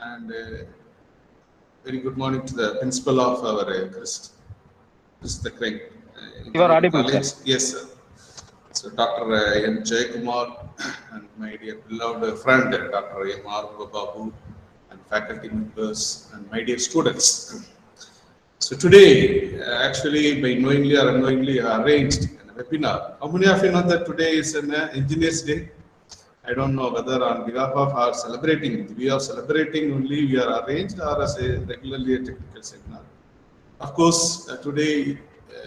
and very good morning to the principal of our Chris Craig You are Engineering audible, College. sir. Yes, sir. So Dr. N. Jayakumar and my dear beloved friend Dr. M. R. Babu and faculty members and my dear students. So today, actually, by knowingly or unknowingly, I arranged a webinar. How many of you know that today is an Engineers Day? I don't know whether on behalf of our celebrating, we are celebrating only, we are arranged or as a regularly a technical seminar. Of course, today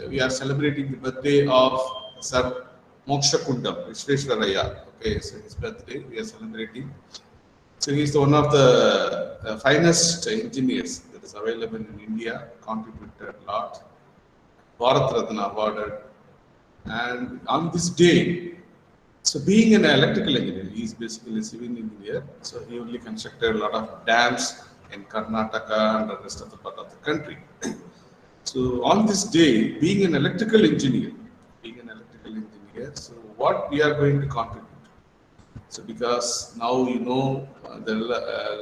we are celebrating the birthday of Sir Moksha Kundam, Vishweshwaraya. Okay, so his birthday we are celebrating. So he is one of the finest engineers that is available in India, contributed a lot, Bharat Ratna awarded. And on this day, so being an electrical engineer, he is basically a civil engineer. So he only constructed a lot of dams in Karnataka and the rest of the part of the country. So on this day, being an electrical engineer, so what we are going to contribute? So because now you know the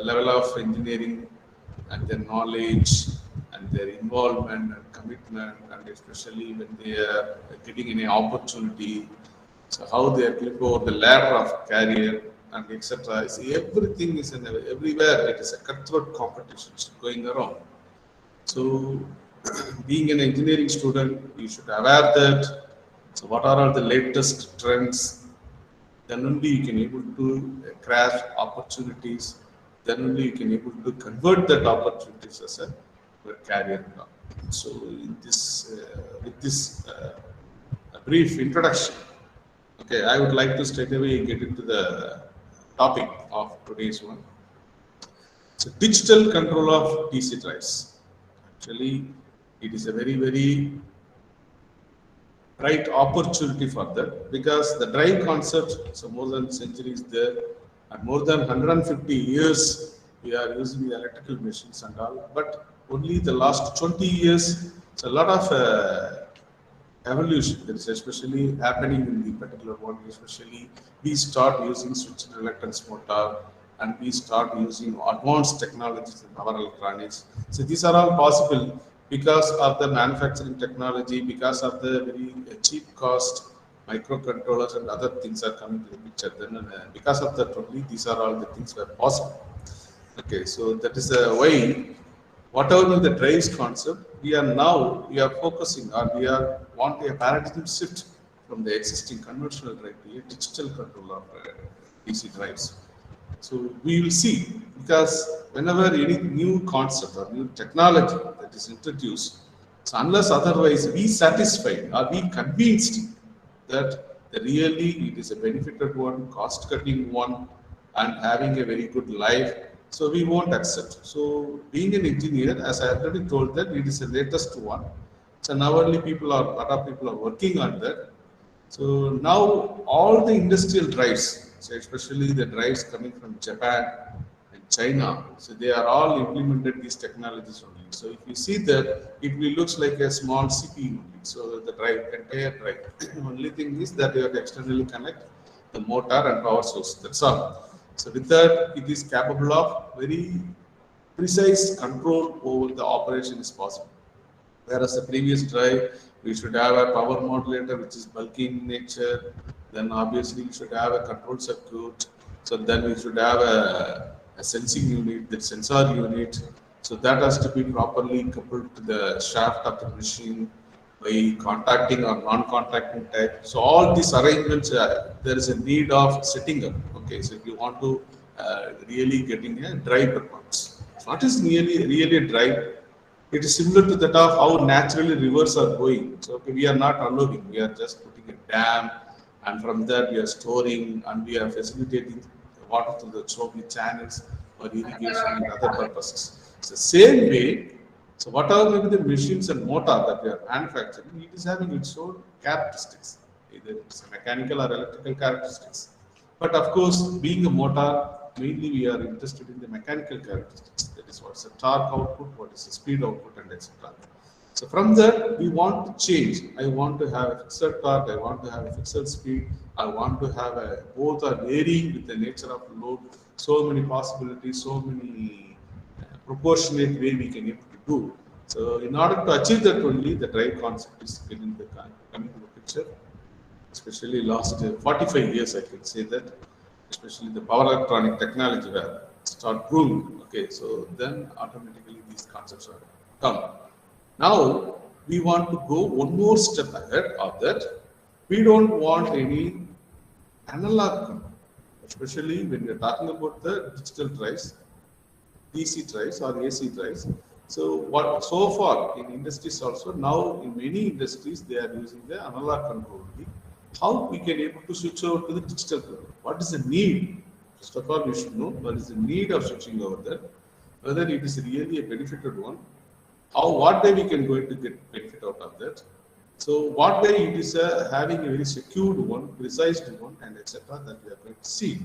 level of engineering and their knowledge and their involvement and commitment, and especially when they are getting any opportunity, so how they are climbing over the ladder of career and etc. See, everything is everywhere. It is a cutthroat competition going around. So, being an engineering student, you should aware that. So, what are all the latest trends? Then only you can able to grasp opportunities. Then only you can able to convert that opportunities as a career path. So, with this brief introduction, okay, I would like to straight away get into the topic of today's one. So, digital control of DC drives. Actually, it is a very, very bright opportunity for that because the drive concept, so more than centuries there, and more than 150 years we are using the electrical machines and all, but only the last 20 years, so a lot of evolution that is especially happening in the particular one, especially we start using switched reluctance motor and we start using advanced technologies in power electronics. So these are all possible because of the manufacturing technology, because of the very cheap cost microcontrollers and other things are coming to the picture. Then because of that only, these are all the things were possible. Okay, so that is a way whatever the drives concept, we are focusing or we are wanting a paradigm shift from the existing conventional drive to a digital control of DC drives. So we will see because whenever any new concept or new technology that is introduced, so unless otherwise we satisfied or we convinced that really it is a benefited one, cost cutting one, and having a very good life, so we won't accept. So being an engineer, as I already told that it is the latest one. So now only a lot of people are working on that. So now all the industrial drives, so especially the drives coming from Japan and China, so they are all implemented these technologies only. So if you see that, it will looks like a small CPU only. So the entire drive. Only thing is that you have to externally connect the motor and power source. That's all. So with that, it is capable of very precise control over the operation is possible. Whereas the previous drive, we should have a power modulator which is bulky in nature. Then obviously we should have a control circuit. So then we should have a sensing unit, the sensor unit. So that has to be properly coupled to the shaft of the machine by contacting or non-contacting type. So all these arrangements, there is a need of setting up. Okay, so if you want to really getting a drive performance. So what is really a drive? It is similar to that of how naturally rivers are going. So okay, we are not allowing, we are just putting a dam, and from there we are storing and we are facilitating water through the so many channels for irrigation and other purposes. It's the same way. So whatever maybe the machines and motor that we are manufacturing, it is having its own characteristics. Either it's a mechanical or electrical characteristics. But of course, being a motor, mainly we are interested in the mechanical characteristics. That is what's the torque output, what is the speed output, and etc. So from there, we want to change. I want to have a fixed torque, I want to have a fixed speed, I want to have both are varying with the nature of load, so many possibilities, so many proportionate way we can able to do. So in order to achieve that only, the drive concept is coming to the picture, especially last 45 years, I can say that, especially the power electronic technology where start growing. Okay, so then automatically these concepts are come. Now we want to go one more step ahead of that. We don't want any analog control, especially when we are talking about the digital drives, DC drives or AC drives. So what so far in industries also, now in many industries they are using the analog control only. How we can able to switch over to the digital control? What is the need? First of all, we should know what is the need of switching over there. Whether it is really a benefited one, how what way we can going to get benefit out of that. So what way it is having a very secured one, precise one, and etc. that we are going to see.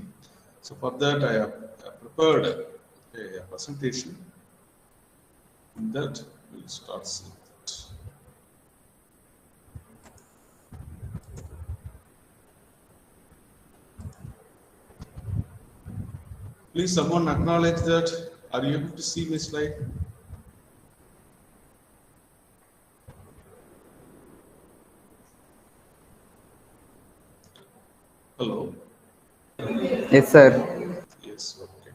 So for that I have prepared a presentation. In that we'll start seeing that. Please someone acknowledge that. Are you able to see my slide? Hello. Yes, sir. Yes. Okay.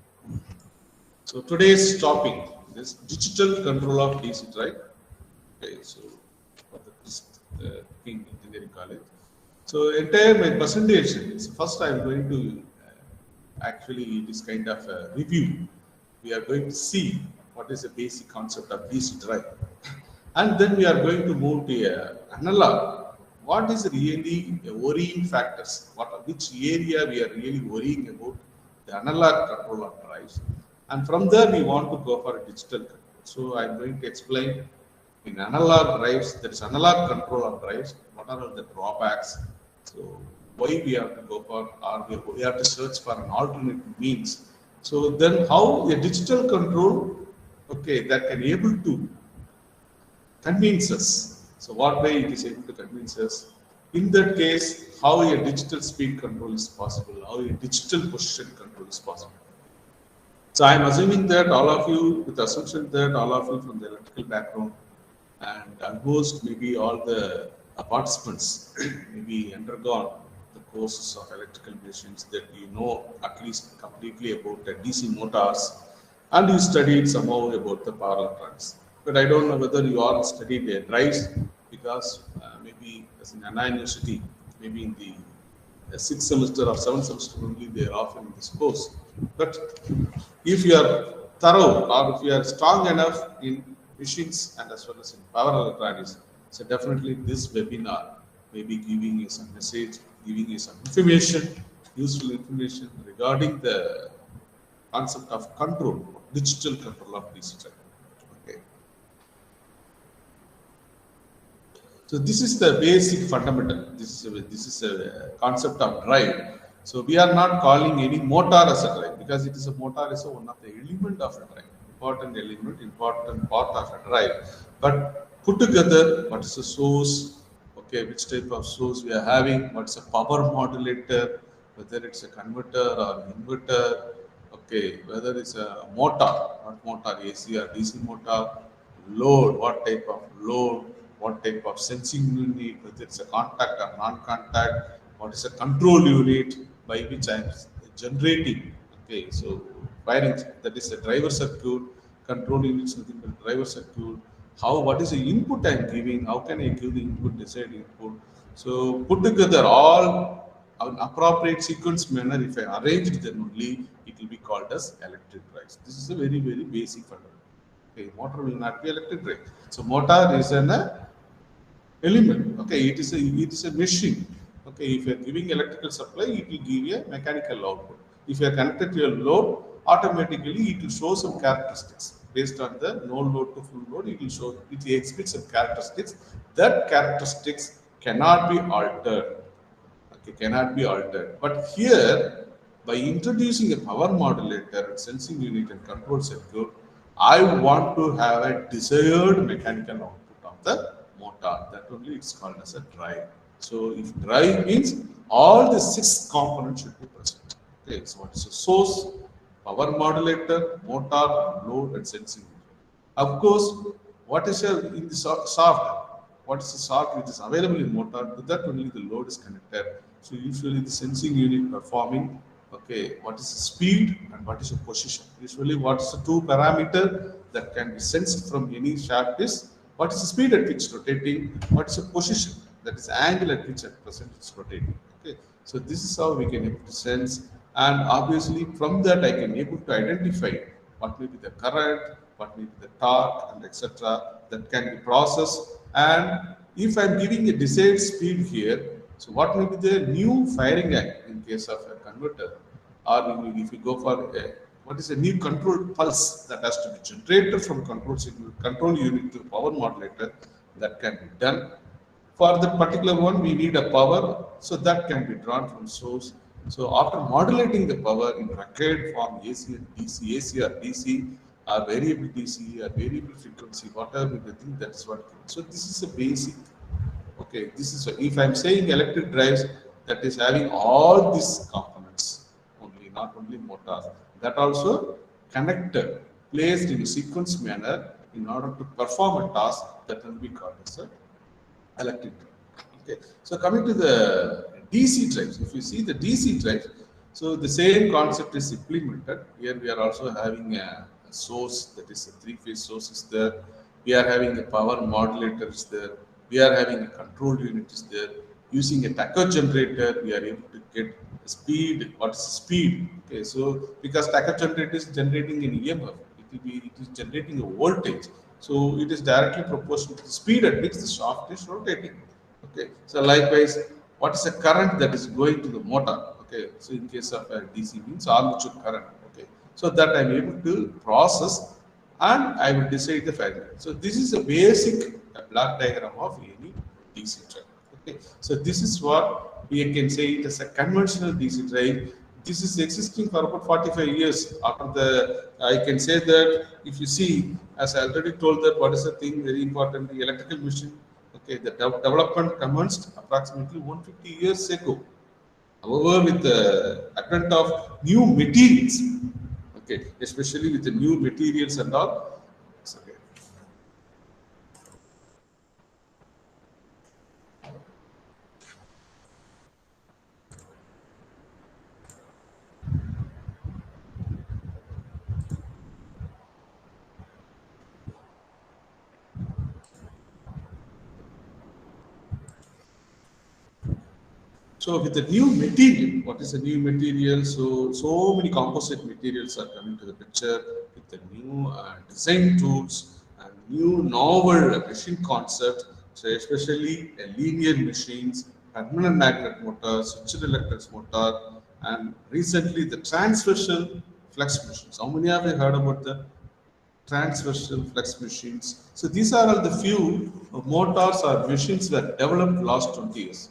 So today's topic is digital control of DC drive. Okay. So for the King Engineering College. So entire my presentation. So first I am going to actually this kind of a review. We are going to see what is the basic concept of DC drive, and then we are going to move to analog. What is really worrying factors? Which area we are really worrying about the analog control of drives, and from there we want to go for a digital control. So I am going to explain in analog drives, there is analog control of drives. What are the drawbacks? So why we have to go for, or we have to search for an alternate means. So then how a digital control, okay, that can able to convince us. So what way it is able to convince us? In that case, how a digital speed control is possible, how a digital position control is possible. So I'm assuming that all of you, with the assumption that all of you from the electrical background, and almost maybe all the participants maybe undergone the courses of electrical machines, that you know at least completely about the DC motors, and you studied somehow about the power electronics. But I don't know whether you all studied the drives, because maybe as in Anna University, maybe in the sixth semester or seventh semester only they are offering this course. But if you are thorough or if you are strong enough in machines and as well as in power electronics, so definitely this webinar may be giving you some message, giving you some information, useful information regarding the concept of control, digital control of DC drive. Okay. So this is the basic fundamental. This is a concept of drive. So we are not calling any motor as a drive, because it is a motor is one of the element of a drive, important element, important part of a drive. But put together, what is the source? Okay, which type of source we are having? What's a power modulator? Whether it's a converter or inverter? Okay, whether it's a motor, not motor, AC or DC motor, load, what type of load, what type of sensing unit, whether it's a contact or non-contact, what is a control unit by which I am generating. Okay, so wiring, that is a driver circuit, control unit is nothing but driver circuit. How, what is the input I am giving? How can I give the input, desired input? So put together all an appropriate sequence manner. If I arrange it, then only it will be called as electric drives. This is a very, very basic fundamental. Okay, motor will not be electric drive. So motor is an element. Okay, it is a machine. Okay, if you are giving electrical supply, it will give you a mechanical output. If you are connected to your load, automatically it will show some characteristics based on the no load to full load. It will show, it exhibits some characteristics. That characteristics cannot be altered. Okay, cannot be altered. But here, by introducing a power modulator, sensing unit, and control circuit, I want to have a desired mechanical output of the motor. That only it's called as a drive. So if drive means all the 6 components should be present. Okay, so what is the source, power modulator, motor, load, and sensing. Of course, what is in the soft? What is the soft which is available in motor? To that only the load is connected. So usually the sensing unit performing. Okay, what is the speed and what is the position? Usually, what is the two parameter that can be sensed from any shaft is what is the speed at which rotating, what is the position, that is angle at which at present it's rotating. Okay, so this is how we can able to sense, and obviously from that I can able to identify what may be the current, what may be the torque, and etc. that can be processed. And if I'm giving a desired speed here, so what may be the new firing angle in case of a converter, or if you go for a, what is a new control pulse that has to be generated from control signal, control unit to power modulator, that can be done. For that particular one, we need a power, so that can be drawn from source. So after modulating the power in required form, AC and DC, AC or DC, or variable DC or variable frequency, whatever the thing, that's what. So this is a basic. Okay, this is if I'm saying electric drives, that is having all these components only, not only motors. That also connected, placed in a sequence manner in order to perform a task that will be called as a electric drive. Okay, so coming to the DC drives, if you see the DC drives, so the same concept is implemented. Here we are also having a source, that is a three-phase source is there. We are having a power modulator is there. We are having a control unit is there. Using a tacho generator, we are able to get speed. What is speed? Okay, so because tacho generator is generating an EMF, it is generating a voltage. So it is directly proportional to the speed at which the shaft is rotating. Okay, so likewise, what is the current that is going to the motor? Okay, so in case of a DC means armature current. Okay, so that I'm able to process and I will decide the firing. So this is a basic block diagram of any DC drive. Okay, so this is what we can say it as a conventional DC drive. This is existing for about 45 years. After the, I can say that if you see, as I already told that what is the thing very important, the electrical machine. Okay, the development commenced approximately 150 years ago. However, with the advent of new materials, okay, especially with the new materials and all, it's okay. So with the new material, what is the new material? So many composite materials are coming to the picture with the new design tools and new novel machine concept. So especially linear machines, permanent magnet motor, switched electric motor, and recently the transversal flex machines. How many have you heard about the transversal flex machines? So these are all the few motors or machines that developed last 20 years.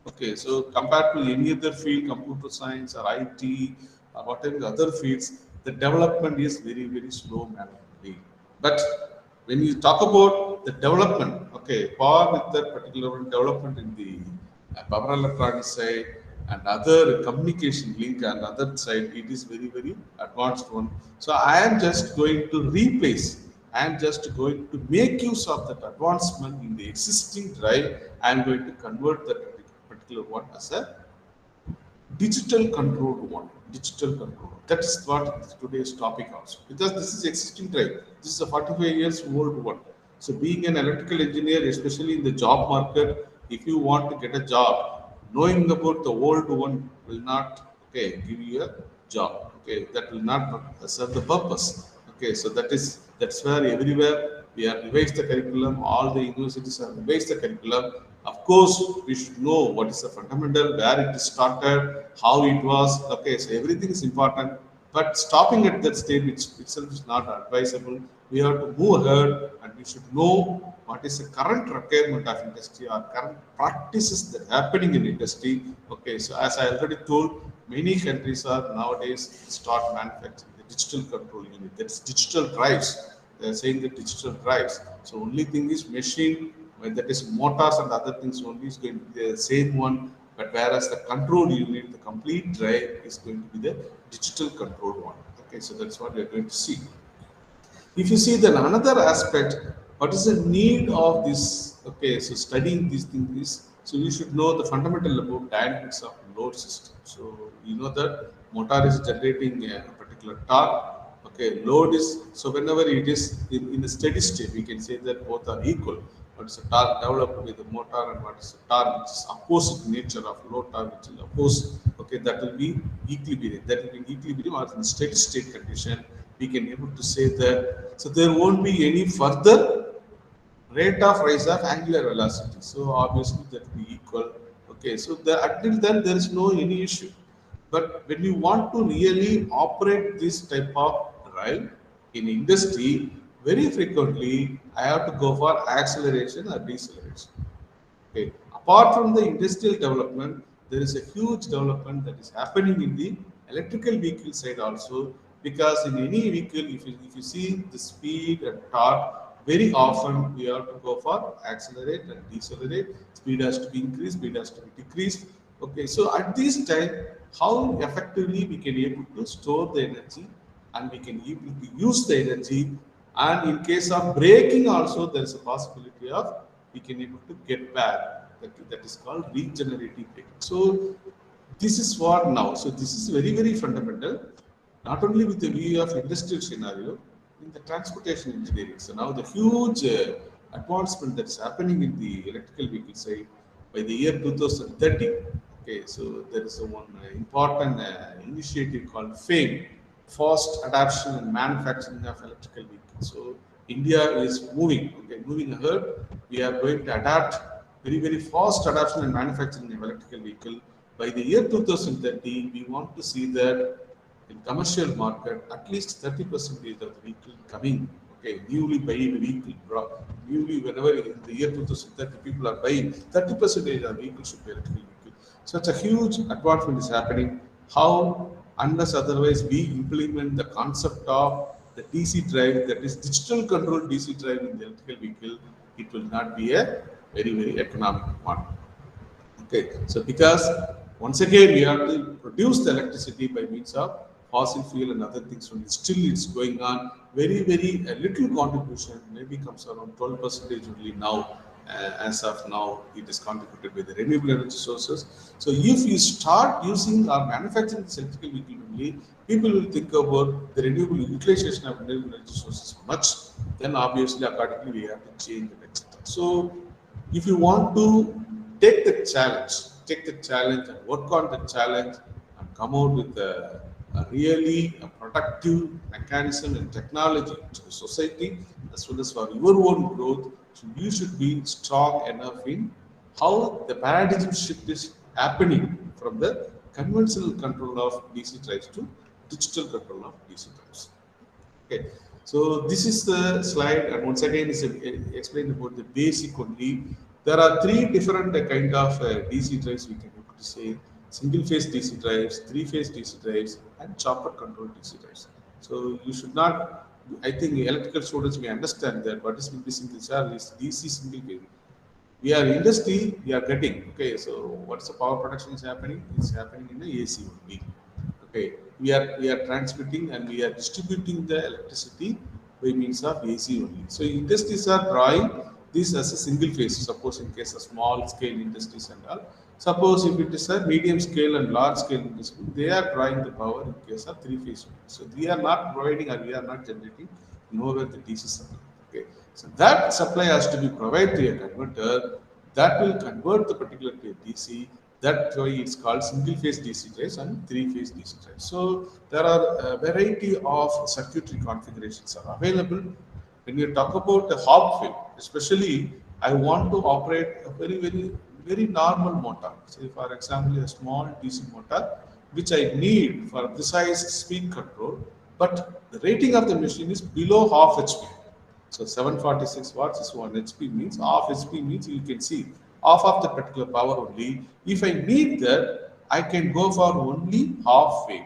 Okay, so compared to any other field, computer science or IT or whatever the other fields, the development is very, very slow manner. But when you talk about the development, okay, par with that particular development in the power electronics side and other communication link and other side, it is very, very advanced one. So I am just going to replace, I am just going to make use of that advancement in the existing drive. I am going to convert that particular one as a digital controlled one. Digital control. That is what today's topic also. Because this is existing drive. This is a 45 years old one. So being an electrical engineer, especially in the job market, if you want to get a job, knowing about the old one will not give you a job. Okay, that will not serve the purpose. Okay, so that's where everywhere we have revised the curriculum. All the universities have revised the curriculum. Of course, we should know what is the fundamental, where it started, how it was. Okay, so everything is important. But stopping at that stage itself is not advisable. We have to move ahead and we should know what is the current requirement of industry or current practices that are happening in industry. Okay, so as I already told, many countries are nowadays start manufacturing the digital control unit. That's digital drives. They're saying the digital drives. So only thing is machine, when that is motors and other things only is going to be the same one. But whereas the control unit, the complete drive is going to be the digital control one. Okay, so that's what we are going to see. If you see then another aspect, what is the need of this? Okay, so studying these things is, so you should know the fundamental about dynamics of load system. So you know that motor is generating a particular torque. Okay, load is, so whenever it is in a steady state, we can say that both are equal. What is the torque developed with the motor and what is the torque which is opposite nature of load torque which is opposed. Okay, that will be equilibrium. That will be equilibrium or in steady state condition. We can able to say that, so there won't be any further rate of rise of angular velocity. So obviously that will be equal. Okay, so until then there is no any issue. But when you want to really operate this type of rail in industry, very frequently I have to go for acceleration or deceleration. Okay. Apart from the industrial development, there is a huge development that is happening in the electrical vehicle side also. Because in any vehicle, if you see the speed and torque, very often we have to go for accelerate and decelerate. Speed has to be increased, speed has to be decreased. Okay, so at this time, how effectively we can able to store the energy and we can able to use the energy, and in case of braking also there is a possibility of we can able to get back, that is called regenerative braking. So this is what now, so this is very very fundamental, not only with the view of industrial scenario, in the transportation engineering. So now the huge advancement that's happening in the electrical vehicle side by the year 2030. Okay, so there is a one important initiative called FAME, Fast Adoption and Manufacturing of Electrical Vehicles. So India is moving, okay, moving ahead. We are going to adapt very, very fast adoption and manufacturing of electrical vehicle. By the year 2030, we want to see that in commercial market, at least 30% of the vehicle coming, okay, newly buying vehicle, newly whenever in the year 2030 people are buying, 30% of vehicles should be electrical vehicle. Such a huge advancement is happening. How, unless otherwise we implement the concept of the DC drive, that is digital control DC drive in the electrical vehicle, it will not be a very, very economic one. Okay, so because once again we have to produce the electricity by means of fossil fuel and other things, only still it's going on very, very a little contribution, maybe comes around 12% only now. As of now, it is contributed by the renewable energy sources. So if you start using or manufacturing this electrical vehicle only, people will think about the renewable utilization of renewable energy sources much. Then obviously, accordingly, we have to change it, etc. So if you want to take the challenge and work on the challenge and come out with a really a productive mechanism and technology to the society as well as for your own growth. So you should be strong enough in how the paradigm shift is happening from the conventional control of DC drives to digital control of DC drives. Okay, so this is the slide, and once again, is explained about the basic only. There are three different kind of DC drives we can able to say: single phase DC drives, three phase DC drives, and chopper control DC drives. So you should not. I think electrical students may understand that what is single charge is DC single phase. We are industry, we are getting, okay, so what's the power production is happening? It's happening in the AC only. Okay, we are transmitting and we are distributing the electricity by means of AC only. So industries are drawing this as a single phase. Suppose in case of small scale industries and all. Suppose if it is a medium scale and large scale industry, they are drawing the power in case of three phase only. So we are not providing or we are not generating nowhere the DC supply. Okay, so that supply has to be provided to a converter that will convert the particular to a DC. That's why it's called single phase DC drives and three phase DC drives. So there are a variety of circuitry configurations are available. When you talk about the Hobfield, especially I want to operate a very, very, very normal motor. Say for example, a small DC motor, which I need for precise speed control, but the rating of the machine is below half HP. So 746 watts is 1 HP means half HP means you can see half of the particular power only. If I need that, I can go for only half wave.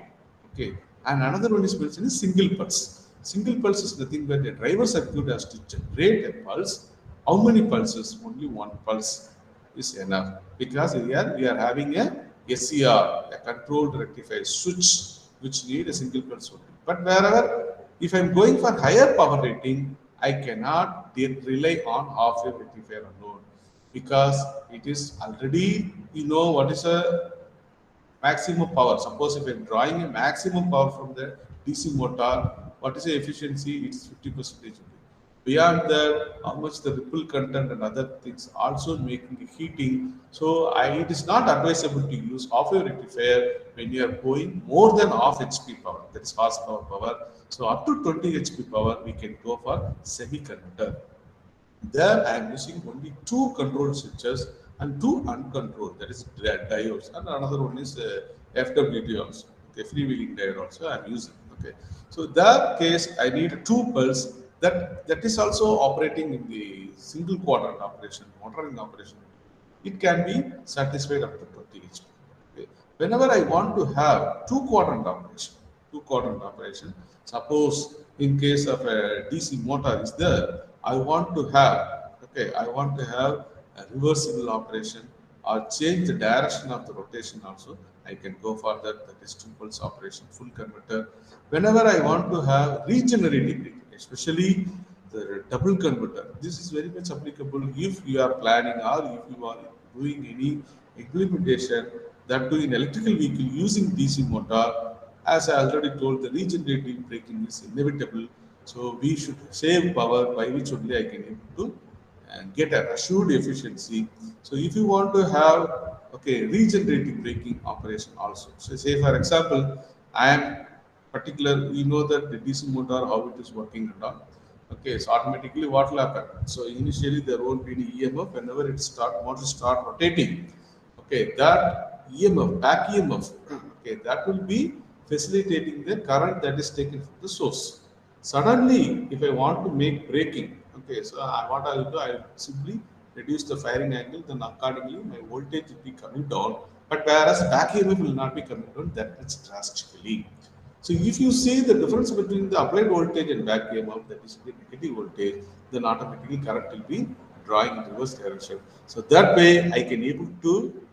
Okay. And another one is mentioned is single pulse. Single pulse is nothing but a driver circuit has to generate a pulse. How many pulses? Only one pulse is enough because here we are having a SCR, a controlled rectifier switch. which need a single pulse only. But wherever, if I'm going for higher power rating, I cannot rely on half-wave rectifier alone, because it is already, what is a maximum power. Suppose if I'm drawing a maximum power from the DC motor, what is the efficiency? It's 50%. Beyond that, how much the ripple content and other things also making the heating. So it is not advisable to use half-wave rectifier when you are going more than half HP power, that is horsepower power. So up to 20 HP power, we can go for semi-conductor. There I am using only two control switches and two uncontrolled, that is diodes, and another one is FWD also. Okay, freewheeling diode also I am using. Okay, so that case I need two pulse, that is also operating in the single quadrant operation, motoring operation. It can be satisfied up to 20 HP. Okay. Whenever I want to have two quadrant operation, suppose in case of a DC motor is there, I want to have a reversible operation or change the direction of the rotation also. I can go for that is two pulse operation, full converter. Whenever I want to have regenerative braking, especially the double converter, this is very much applicable if you are planning or if you are doing any implementation that to in electrical vehicle using DC motor. As I already told, the regenerative braking is inevitable. So we should save power, by which only I can able to get an assured efficiency. So if you want to have regenerative braking operation also. So say for example, I am particular, you know that the DC motor how it is working and all. Okay, so automatically what will happen? So initially there won't be any EMF. Whenever motor start rotating, okay, that EMF, back EMF, okay, that will be facilitating the current that is taken from the source. Suddenly, if I want to make braking, okay, so what I will do, I will simply reduce the firing angle, then accordingly my voltage will be coming down. But whereas back EMF will not be coming down that much drastically. So if you see the difference between the applied voltage and back EMF, that is the negative voltage, then automatically current will be drawing in reverse direction. So that way I can able to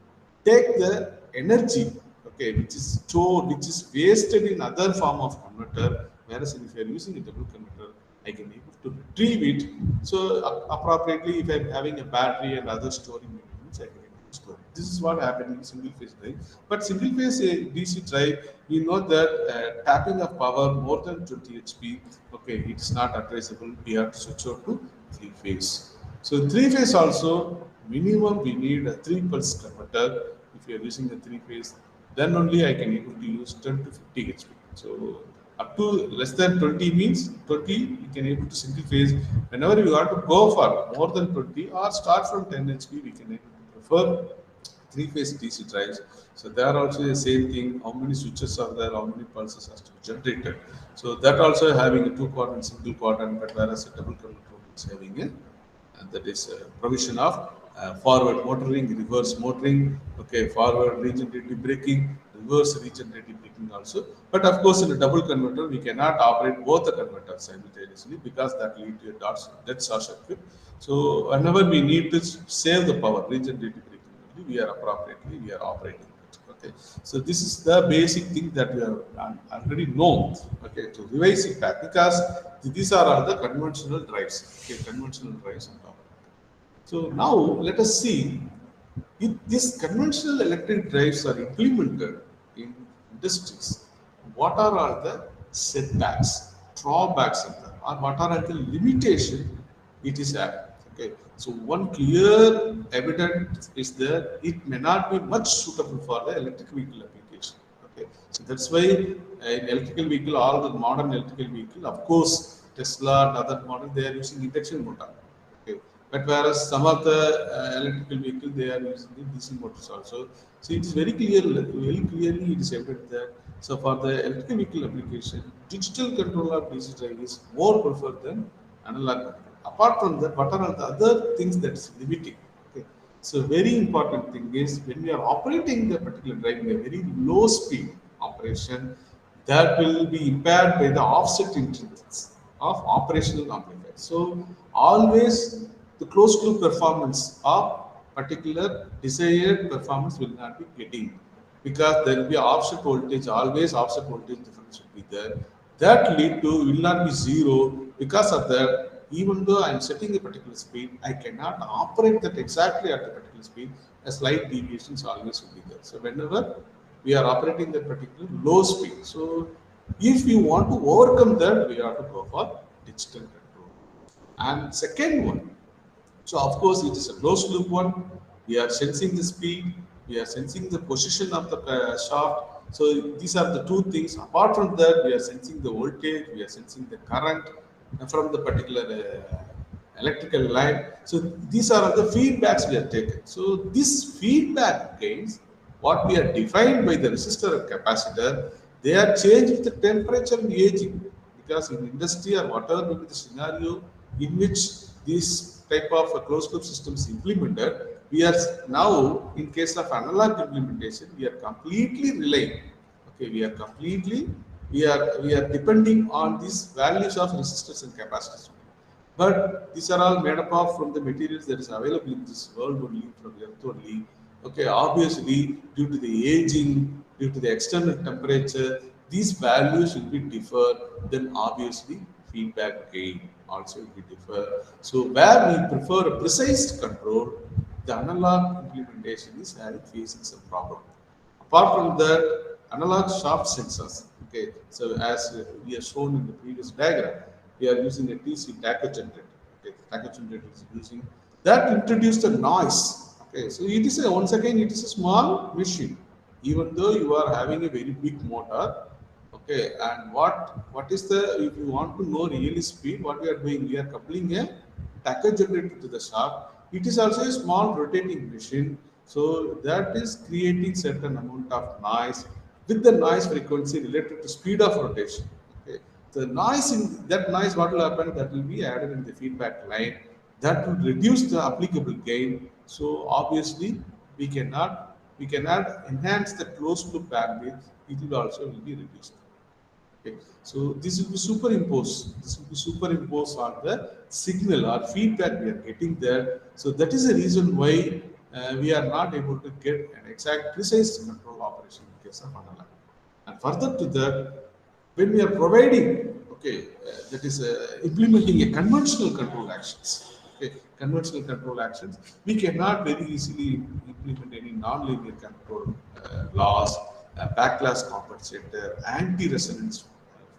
take the energy, okay, which is stored, which is wasted in other form of converter, whereas if you are using a double converter, I can able to retrieve it. So appropriately, if I'm having a battery and other storing units, I can able to store. This is what happened in single phase drive. But single phase DC drive, we know that tapping of power more than 20 HP, okay, it's not advisable. We have to switch over to three phase. So three phase also, minimum we need a three pulse converter. If you are using a three phase, then only I can able to use 10 to 50 HP. So up to less than 20 means 20, you can able to single phase. Whenever you want to go for more than 20 or start from 10 HP, we can able to prefer three phase DC drives. So there are also the same thing, how many switches are there, how many pulses has to be generated. So that also having a two quadrant, single quadrant, but whereas a double converter is having a and that is provision of forward motoring, reverse motoring, okay, forward regenerative braking, reverse regenerative braking also. But of course, in a double converter, we cannot operate both the converters simultaneously because that lead to a dead short circuit. So whenever we need to save the power, regenerative braking, we are operating. Okay, so this is the basic thing that we have already known. Okay, to revise it back because these are all the conventional drives. Okay, conventional drives on top. So now let us see if these conventional electric drives are implemented in industries. What are all the setbacks, drawbacks of them, or what are all the limitation it is having? Okay, so one clear evidence is that it may not be much suitable for the electric vehicle application. Okay, so that's why in electrical vehicle, all the modern electrical vehicle, of course, Tesla and other model, they are using induction motor. Okay, but whereas some of the electrical vehicle, they are using the DC motors also. So it is very clearly it is evident that so for the electrical vehicle application, digital control of DC drive is more preferred than analog control. Apart from that, what are the other things that's limiting? Okay. So very important thing is when we are operating the particular drive in a very low speed operation, that will be impaired by the offset intrinsics of operational amplifier. So always the closed loop performance of particular desired performance will not be getting because there will be offset voltage, always offset voltage difference will be there. That lead to will not be zero. Because of that, even though I'm setting a particular speed, I cannot operate that exactly at the particular speed. A slight deviations always will be there. So whenever we are operating that particular low speed, so if you want to overcome that, we have to go for digital control. And second one, so of course, it is a closed loop one. We are sensing the speed, we are sensing the position of the shaft. So these are the two things. Apart from that, we are sensing the voltage, we are sensing the current from the particular electrical line. So these are the feedbacks we are taken. So this feedback gains, what we are defined by the resistor and capacitor, they are changed with the temperature and aging. Because in industry or whatever may be the scenario in which this type of a closed loop system is implemented, we are now in case of analog implementation, we are completely relying. Okay, we are depending on these values of resistors and capacitors. But these are all made up of from the materials that is available in this world only, from earth only. Okay, obviously, due to the aging, due to the external temperature, these values will be differ. Then obviously, feedback gain also will be differ. So where we prefer a precise control, the analog implementation is having facing some problem. Apart from that, analog sharp sensors. Okay, so as we have shown in the previous diagram, we are using a TC taco generator. Okay, taco generator is using that introduced a noise. Okay, so it is a, once again it is a small machine, even though you are having a very big motor. Okay, and what is the, if you want to know really speed, what we are doing? We are coupling a taco generator to the shaft. It is also a small rotating machine, so that is creating certain amount of noise with the noise frequency related to speed of rotation. Okay, the noise in that noise, what will happen? That will be added in the feedback line. That will reduce the applicable gain. So obviously, we cannot enhance the closed loop bandwidth. It will also will be reduced. Okay. So this will be superimposed. This will be superimposed on the signal or feedback we are getting there. So that is the reason why we are not able to get an exact precise control operation in case of analog. And further to that, when we are providing, okay, that is implementing a conventional control actions. Okay, conventional control actions, we cannot very easily implement any non-linear control laws, backlash compensator, anti-resonance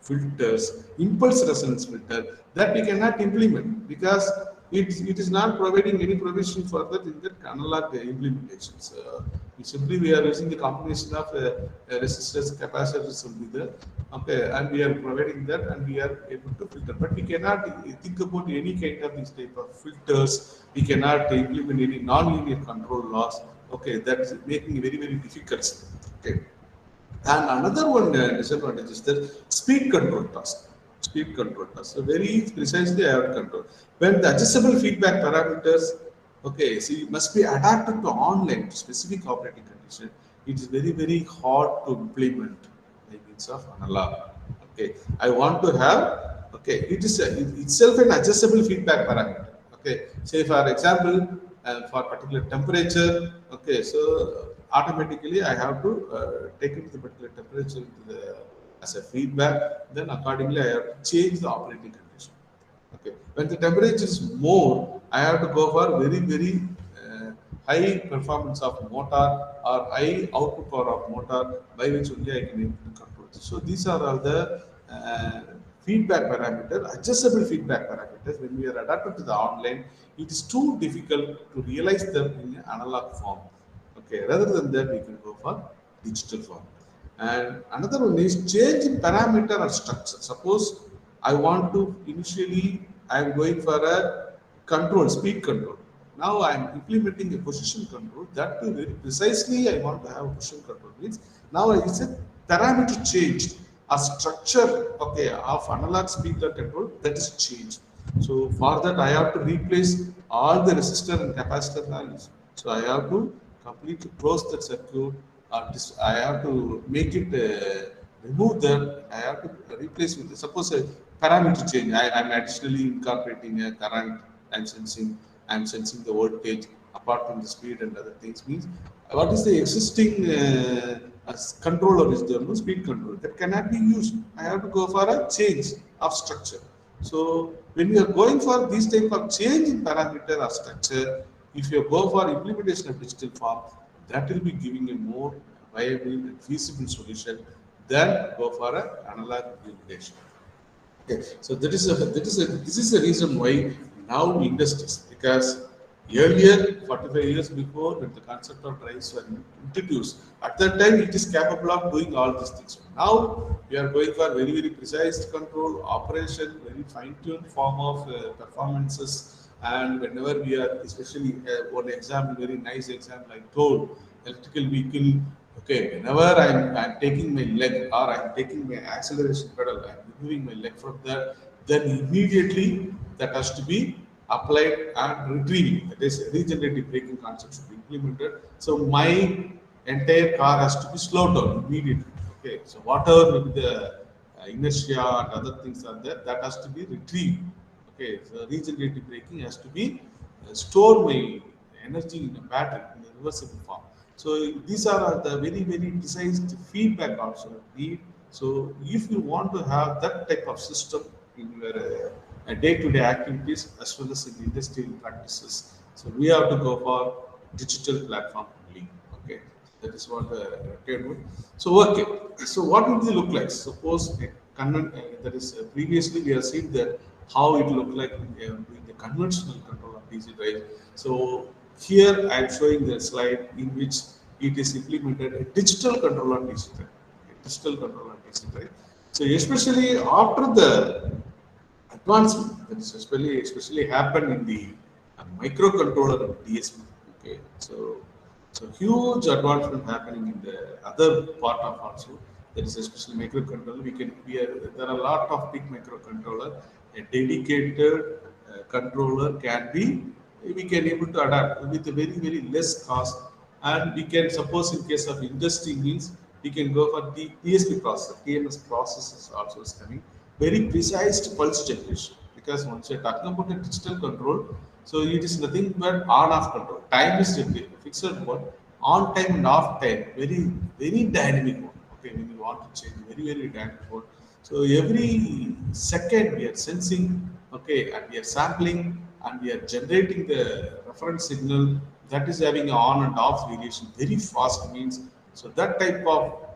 filters, impulse resonance filter, that we cannot implement because it is not providing any provision for that in the analog implementations. We are using the combination of resistors, capacitors will be there. Okay, and we are providing that, and we are able to filter. But we cannot think about any kind of these type of filters. We cannot implement any non-linear control laws. Okay, that is making it very very difficult. Okay. And another one disadvantage is the speed control task. Speed control task. So very precisely I have to control. When the adjustable feedback parameters, okay, see, must be adapted to online to specific operating condition. It is very very hard to implement by means of analog. Okay, I want to have, okay, it is itself an adjustable feedback parameter. Okay, say for example, for particular temperature, okay, so automatically I have to take it to the particular temperature into the, as a feedback. Then accordingly, I have to change the operating condition. Okay, when the temperature is more, I have to go for very very high performance of motor or high output power of motor, by which only I can able to control this. So these are all the feedback parameter, adjustable feedback parameters. When we are adapted to the online, it is too difficult to realize them in analog form. Okay, rather than that, we can go for digital form. And another one is change in parameter or structure. Suppose I want to initially, I am going for a control, speed control. Now I am implementing a position control. That too very precisely I want to have a position control. Means now it's a parameter changed. A structure, okay, of analog speed control, that is changed. So for that I have to replace all the resistor and capacitor values. So I have to completely close that circuit. I have to make it remove them. I have to replace with suppose a parameter change. I'm additionally incorporating a current. I'm sensing. I'm sensing the voltage apart from the speed and other things. Means what is the existing as controller is there, no speed control. That cannot be used. I have to go for a change of structure. So when you are going for this type of change in parameter or structure, if you go for implementation of digital form, that will be giving a more viable and feasible solution than go for an analog implementation. Okay, so this is the reason why now industries, because earlier 45 years before when the concept of drives were introduced, at that time it is capable of doing all these things. Now we are going for very precise control, operation, very fine-tuned form of performances, and whenever we are, especially one example, very nice example I told, electrical vehicle. Okay, whenever I'm taking my leg or I'm taking my acceleration pedal, I'm removing my leg from there, then immediately that has to be applied and retrieving. That is regenerative braking concept should be implemented. So my entire car has to be slowed down immediately. Okay, so whatever maybe the inertia and other things are there, that has to be retrieved. Okay, so regenerative braking has to be store my energy in a battery in a reversible form. So these are the very precise feedback also need. So if you want to have that type of system in your day-to-day activities as well as in industrial practices, so we have to go for digital platform only. Okay, that is what the table. So okay, so what would they look like? Suppose that is previously we have seen that how it looked like in the conventional control of DC drive. So here I am showing the slide in which it is implemented a digital control on DC drive. A digital control on DC drive. So especially after the advancement that is especially happened in the microcontroller of DSP. Okay, so huge advancement happening in the other part of also. That is especially microcontroller. There are a lot of big microcontroller. A dedicated controller can be we can able to adapt with a very less cost, and we can suppose in case of industry means we can go for the DSP processor. TMS processors also is coming very precise pulse generation, because once you're talking about a digital control, so it is nothing but on off control. Time is generated, fixed one, on time and off time, very dynamic one. Okay, when you want to change, very dynamic one. So every second we are sensing, okay, and we are sampling and we are generating the reference signal that is having an on and off variation very fast means. So that type of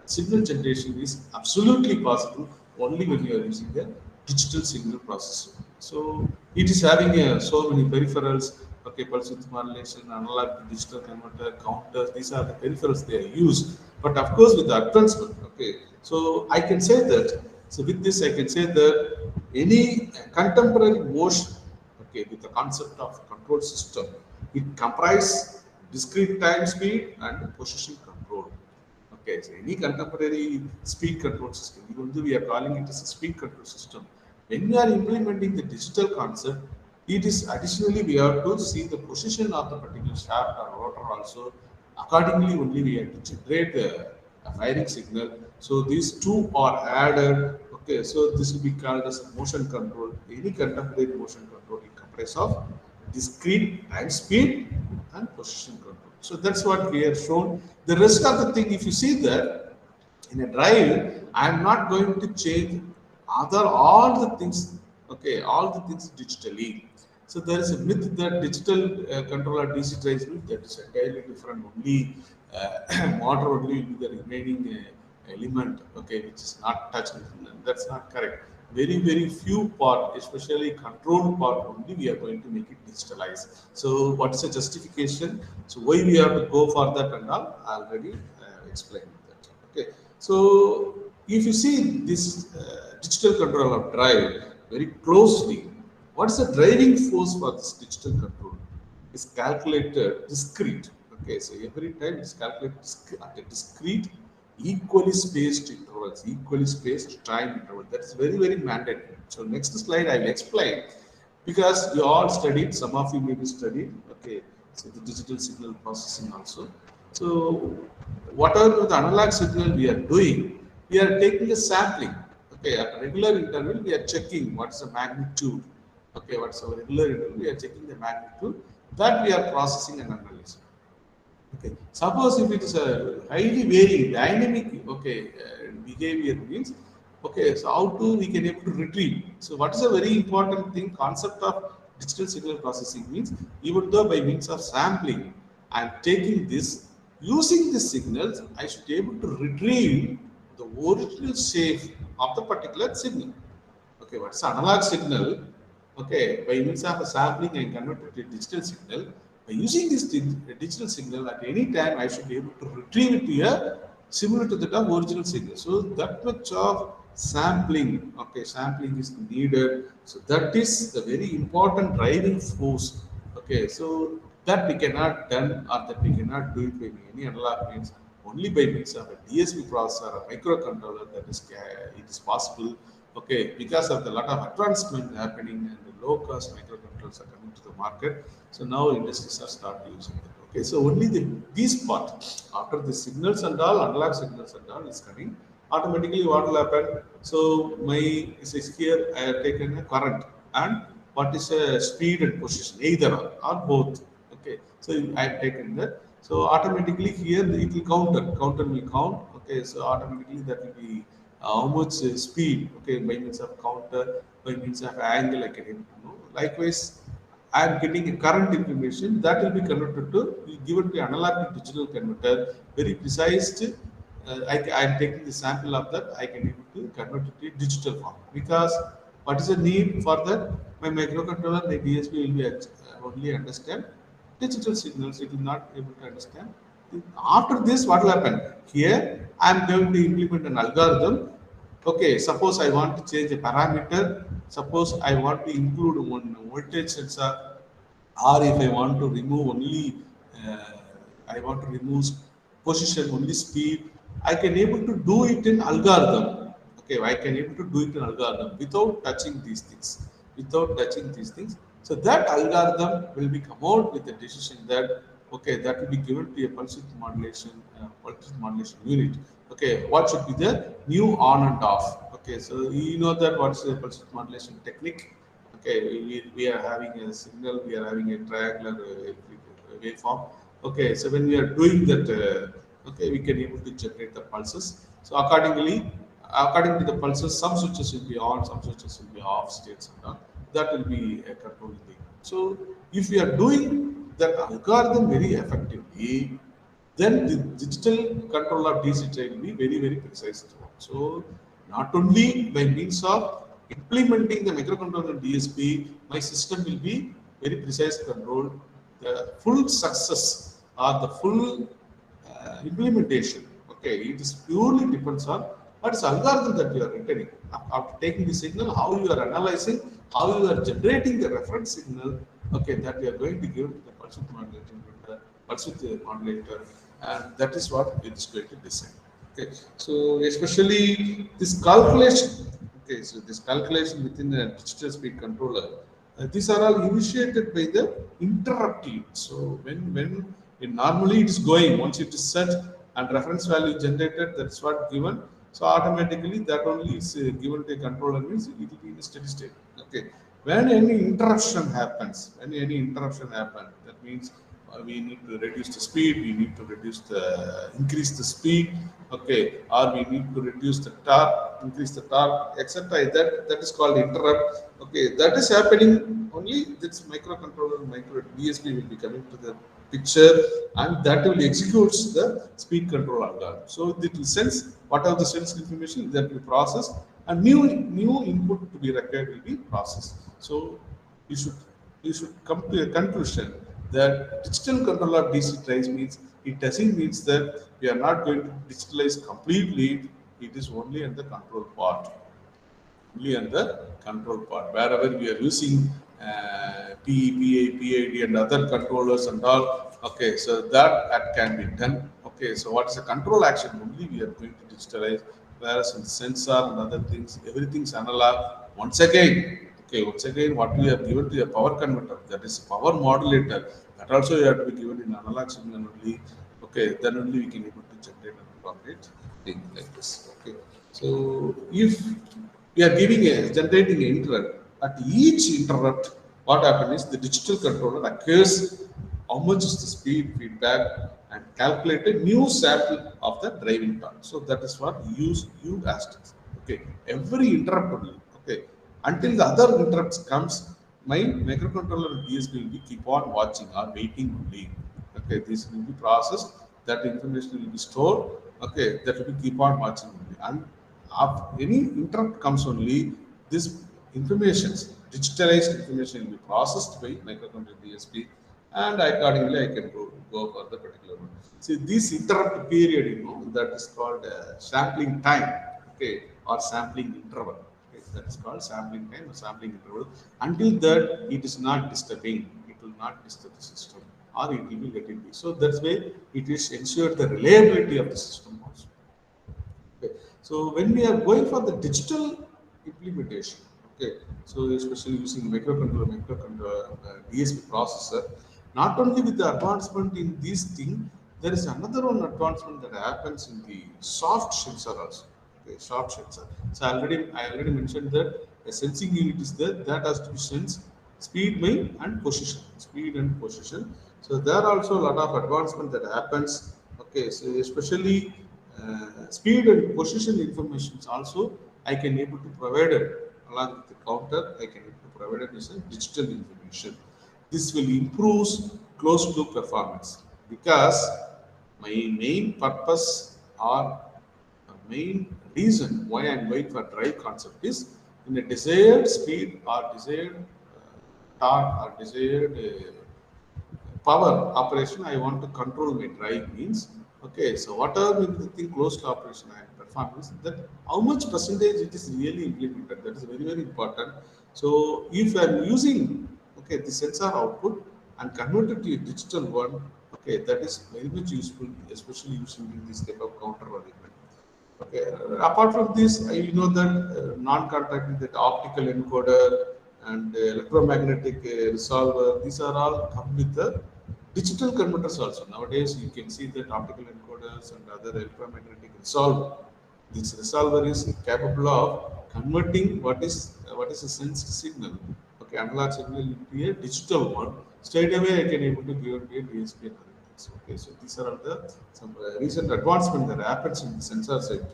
signal generation is absolutely possible only when you are using the digital signal processor. So it is having so many peripherals, okay, pulse width modulation, analog to digital converter, counters, these are the peripherals they are used. But of course, with the advancement, okay, so I can say that, so with this, I can say that any contemporary motion, okay, with the concept of control system, it comprises discrete time, speed, and position control. Okay, so any contemporary speed control system, even though we are calling it as a speed control system, when we are implementing the digital concept, it is additionally we have to see the position of the particular shaft or rotor also. Accordingly, only we have to generate a firing signal. So these two are added. Okay, so this will be called as motion control. Any contemporary motion control it comprises of discrete time, speed, and position control. So that's what we have shown. The rest of the thing, if you see that in a drive, I am not going to change all the things, okay, all the things digitally. So there is a myth that digital controller DC drives myth that is entirely different. Only motor only will be the remaining element, okay, which is not touched. That's not correct. Very few part, especially control part only, we are going to make it digitalized. So what is the justification? So why we have to go for that and all? I already explained that. Okay. So if you see this digital control of drive very closely, what is the driving force for this digital control? It's calculated discrete. Okay, so every time it's calculated at a discrete, equally spaced intervals, equally spaced time interval. That's very mandatory. So next slide I will explain, because you all studied, some of you maybe studied. Okay, so the digital signal processing also. So whatever the analog signal we are doing, we are taking a sampling. Okay, at a regular interval, we are checking what's the magnitude. Okay, what's our regular interval? We are checking the magnitude that we are processing and analyzing. Okay. Suppose if it is a highly varying dynamic, okay, behavior means, okay, so how to we can able to retrieve. So what is a very important thing, concept of digital signal processing means, even though by means of sampling, I'm taking this, using the signals, I should be able to retrieve the original shape of the particular signal. Okay, what's analog signal? Okay, by means of a sampling, I convert it to digital signal. By using this digital signal at any time, I should be able to retrieve it to a similar to that of original signal. So that much of sampling, okay, sampling is needed. So that is the very important driving force. Okay, so that we cannot done or that we cannot do it by any analog means, only by means of a DSP processor or microcontroller, that is it is possible. Okay, because of the lot of advancement happening and the low cost microcontrollers are coming to the market, so now industries are start using it. Okay, so only these part, after the signals and all, analog signals and all is coming, automatically what will happen? So my is here I have taken a current and what is a speed and position, either or both. Okay, so I have taken that. So automatically here it will counter will count. Okay, so automatically that will be how much speed, okay, by means of counter, by means of angle, I can able to know. Likewise, I am getting a current information that will be converted to, given to analog to digital converter, very precise. I am taking the sample of that, I can able to convert it to digital form. Because what is the need for that? My microcontroller, my DSP will be only understand digital signals, it will not able to understand. After this, what will happen? Here, I am going to implement an algorithm. Okay, suppose I want to change a parameter. Suppose I want to include one voltage sensor, or if I want to remove only, uh, I want to remove position only speed. I can able to do it in algorithm. Okay, I can able to do it in algorithm without touching these things. Without touching these things. So that algorithm will be come out with a decision that, okay, that will be given to a pulse width modulation unit. Okay, what should be the new on and off? Okay, so you know that what's the pulse width modulation technique? Okay, we are having a signal, we are having a triangular waveform. Okay, so when we are doing that, okay, we can able to generate the pulses. So according to the pulses, some switches will be on, some switches will be off states and all. That will be a controlling thing. So if we are doing that algorithm very effectively, then the digital control of DC train will be very, very precise. So not only by means of implementing the microcontroller DSP, my system will be very precise control. The full success or the full implementation, okay, it is purely depends on what is algorithm that you are returning. After taking the signal, how you are analyzing, how you are generating the reference signal, okay, that we are going to give to the pulse width modulator, and that is what it is going to design. Okay, so especially this calculation, okay, so this calculation within the digital speed controller, these are all initiated by the interrupt lead. So when normally it is going, once it is set and reference value generated, that's what given. So automatically that only is given to a controller means it will be in a steady state. Okay. When any interruption happens, that means we need to reduce the speed, we need to increase the speed, okay, or we need to reduce the torque, increase the torque, etc. That is called interrupt. Okay, that is happening only. This microcontroller, micro DSP will be coming to the picture, and that will execute the speed control algorithm. So it will sense whatever the sense information that will process, and new input to be required will be processed. So you should you should come to a conclusion that digital control of DC drives means, it doesn't means that we are not going to digitalize completely. It is only in the control part, only on the control part. Wherever we are using PA, PID, and other controllers and all, okay, so that can be done. Okay, so what is the control action? Only we are going to digitalize. Whereas in sensor and other things, everything's analog. Once again, what we have given to a power converter, that is power modulator, that also you have to be given in analog signal only. Okay, then only we can able to generate and propagate thing like this. Okay, so if we are generating an interrupt. At each interrupt, what happens is the digital controller occurs how much is the speed feedback and calculate a new sample of the driving torque. So that is what you asked. Okay, every interrupt only. Okay, until the other interrupts comes, my microcontroller and DSP will be keep on watching or waiting only. Okay, this will be processed. That information will be stored. Okay, that will be keep on watching only. And if any interrupt comes only, this information, digitalized information will be processed by microcontroller DSP, and accordingly I can go for the particular one. See, this interrupt period, that is called sampling time, okay, or sampling interval. Okay, that is called sampling time or sampling interval. Until that, it is not disturbing. It will not disturb the system, or it will be let it be. So that's why it is ensure the reliability of the system also. Okay. So when we are going for the digital implementation, okay, so especially using microcontroller, DSP processor, not only with the advancement in these things, there is another one advancement that happens in the soft sensor also. Okay, soft sensor. So I already mentioned that a sensing unit is there that has to sense speed, and position. Speed and position. So there are also a lot of advancement that happens. Okay, so especially speed and position information also I can able to provide it along with the counter. I can able to provide it as a digital information. This will improve closed loop performance because my main purpose or main reason why I'm going for drive concept is in a desired speed or desired torque or desired power operation I want to control my drive means, okay, so whatever will the thing close to operation I perform is that how much percentage it is really implemented, that is very very important. So if I'm using, okay, the sensor output and convert it to a digital one, okay, that is very much useful, especially using this type of counter or element. Okay. Apart from this, you know that non-contact, that optical encoder and electromagnetic resolver, these are all come with the digital converters also. Nowadays, you can see that optical encoders and other electromagnetic resolver. This resolver is capable of converting what is a sensed signal, okay, analog signal into a digital one. Straight away, I can able to give it a DSP and other things. Okay, so these are all the some recent advancement that happens in the sensor side.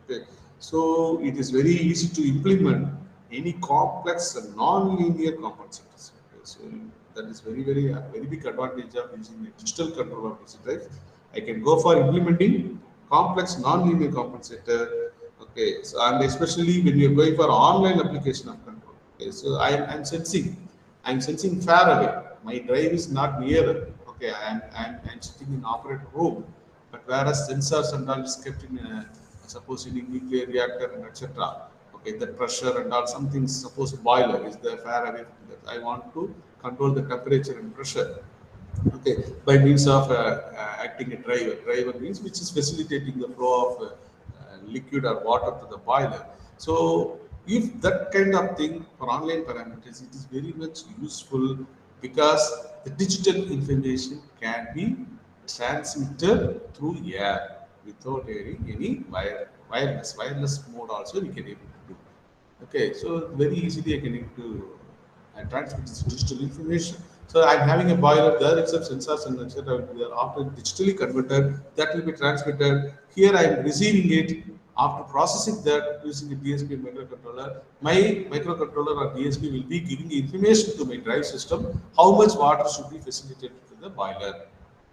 Okay, so it is very easy to implement any complex and non-linear compensators. Okay, so that is very very very big advantage of using a digital control of DC drive. I can go for implementing complex non-linear compensator. Okay, so and especially when you are going for online application of control. Okay, so I'm sensing far away. My drive is not near. Okay, I'm sitting in operator room, but whereas sensors and all is kept in a, suppose in a nuclear reactor and etc. Okay, the pressure and all some things. Suppose boiler is there far away from that. I want to control the temperature and pressure. Okay, by means of acting a driver. Driver means which is facilitating the flow of liquid or water to the boiler. So if that kind of thing for online parameters, it is very much useful because the digital information can be transmitted through air without any wireless mode also we can able to do. Okay, so very easily I can able to transmit this digital information. So I'm having a boiler there, except sensors and etc. will be there. After digitally converted, that will be transmitted. Here I am receiving it. After processing that using a DSP microcontroller, my microcontroller or DSP will be giving information to my drive system how much water should be facilitated to the boiler.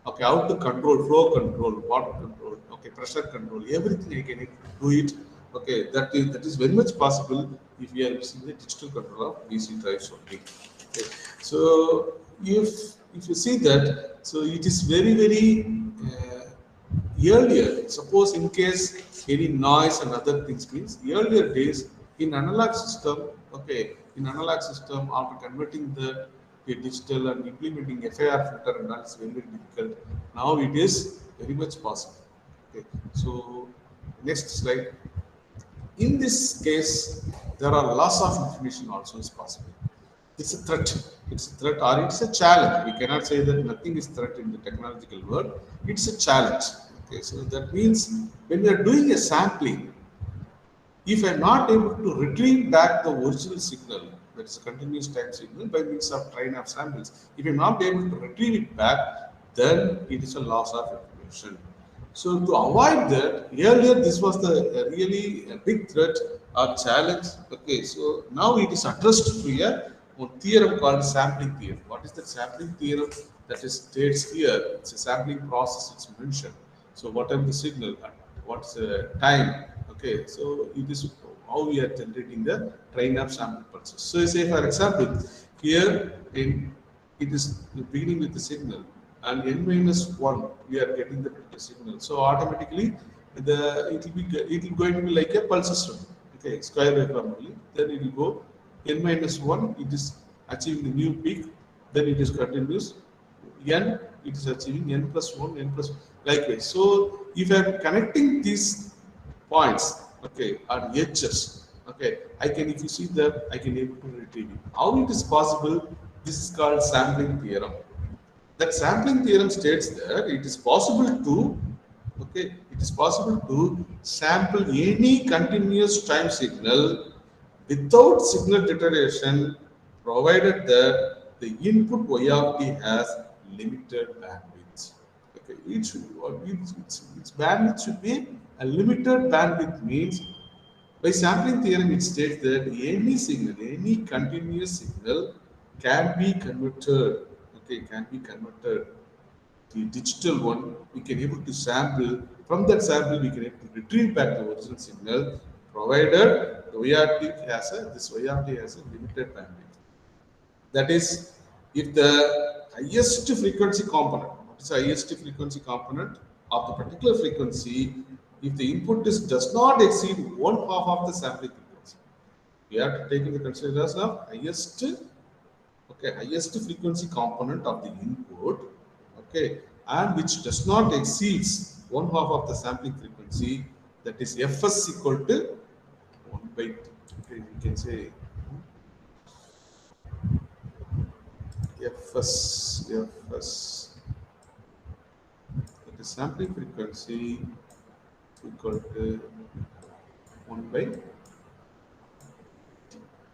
Okay, how to control flow control, water control, okay, pressure control, everything I can do it. Okay, that is very much possible if we are using the digital control of DC drives only. Okay. So if you see that, so it is very very earlier. Suppose in case any noise and other things means earlier days in analog system. Okay, in analog system after converting the to digital and implementing FIR filter and all is very very difficult. Now it is very much possible. Okay, so next slide. In this case, there are loss of information also is possible. It's a threat. It's a threat or it's a challenge. We cannot say that nothing is threat in the technological world. It's a challenge. Okay, so that means when we are doing a sampling, if I'm not able to retrieve back the original signal, that is a continuous time signal by means of train of samples, if I'm not able to retrieve it back, then it is a loss of information. confusion. So to avoid that, earlier this was the really a big threat or challenge. Okay, so now it is addressed through a one theorem called sampling theorem. What is the sampling theorem? That is states here. It's a sampling process. It's mentioned. So whatever the signal, what's the time? Okay, so it is how we are generating the train of sample pulses. So say for example, here in it is beginning with the signal and n minus 1 we are getting the signal, so automatically the it will going to be like a pulse system. Okay, square wave normally, then it will go n minus 1, it is achieving the new peak, then it is continuous n, it is achieving n plus 1 n plus likewise. So if I am connecting these points, okay, or edges, okay, I can, if you see that, I can able to retrieve it. How it is possible? This is called sampling theorem. That sampling theorem states that it is possible to, okay, it is possible to sample any continuous time signal without signal deterioration, provided that the input y of t has limited bandwidth. Okay, it should, its bandwidth should be a limited bandwidth. Means by sampling theorem, it states that any signal, any continuous signal can be converted. Okay, can be converted to digital one. We can able to sample, from that sample we can able to retrieve back the original signal, provided the YRT has a, this YRT has a limited bandwidth. That is, if the highest frequency component, what is the highest frequency component of the particular frequency, if the input does not exceed one half of the sampling frequency, we have to take into consideration of highest, okay, highest frequency component of the input, okay, and which does not exceeds one half of the sampling frequency, that is Fs equal to 1 by 2. Okay, we can say Fs, that is sampling frequency equal to 1 by t.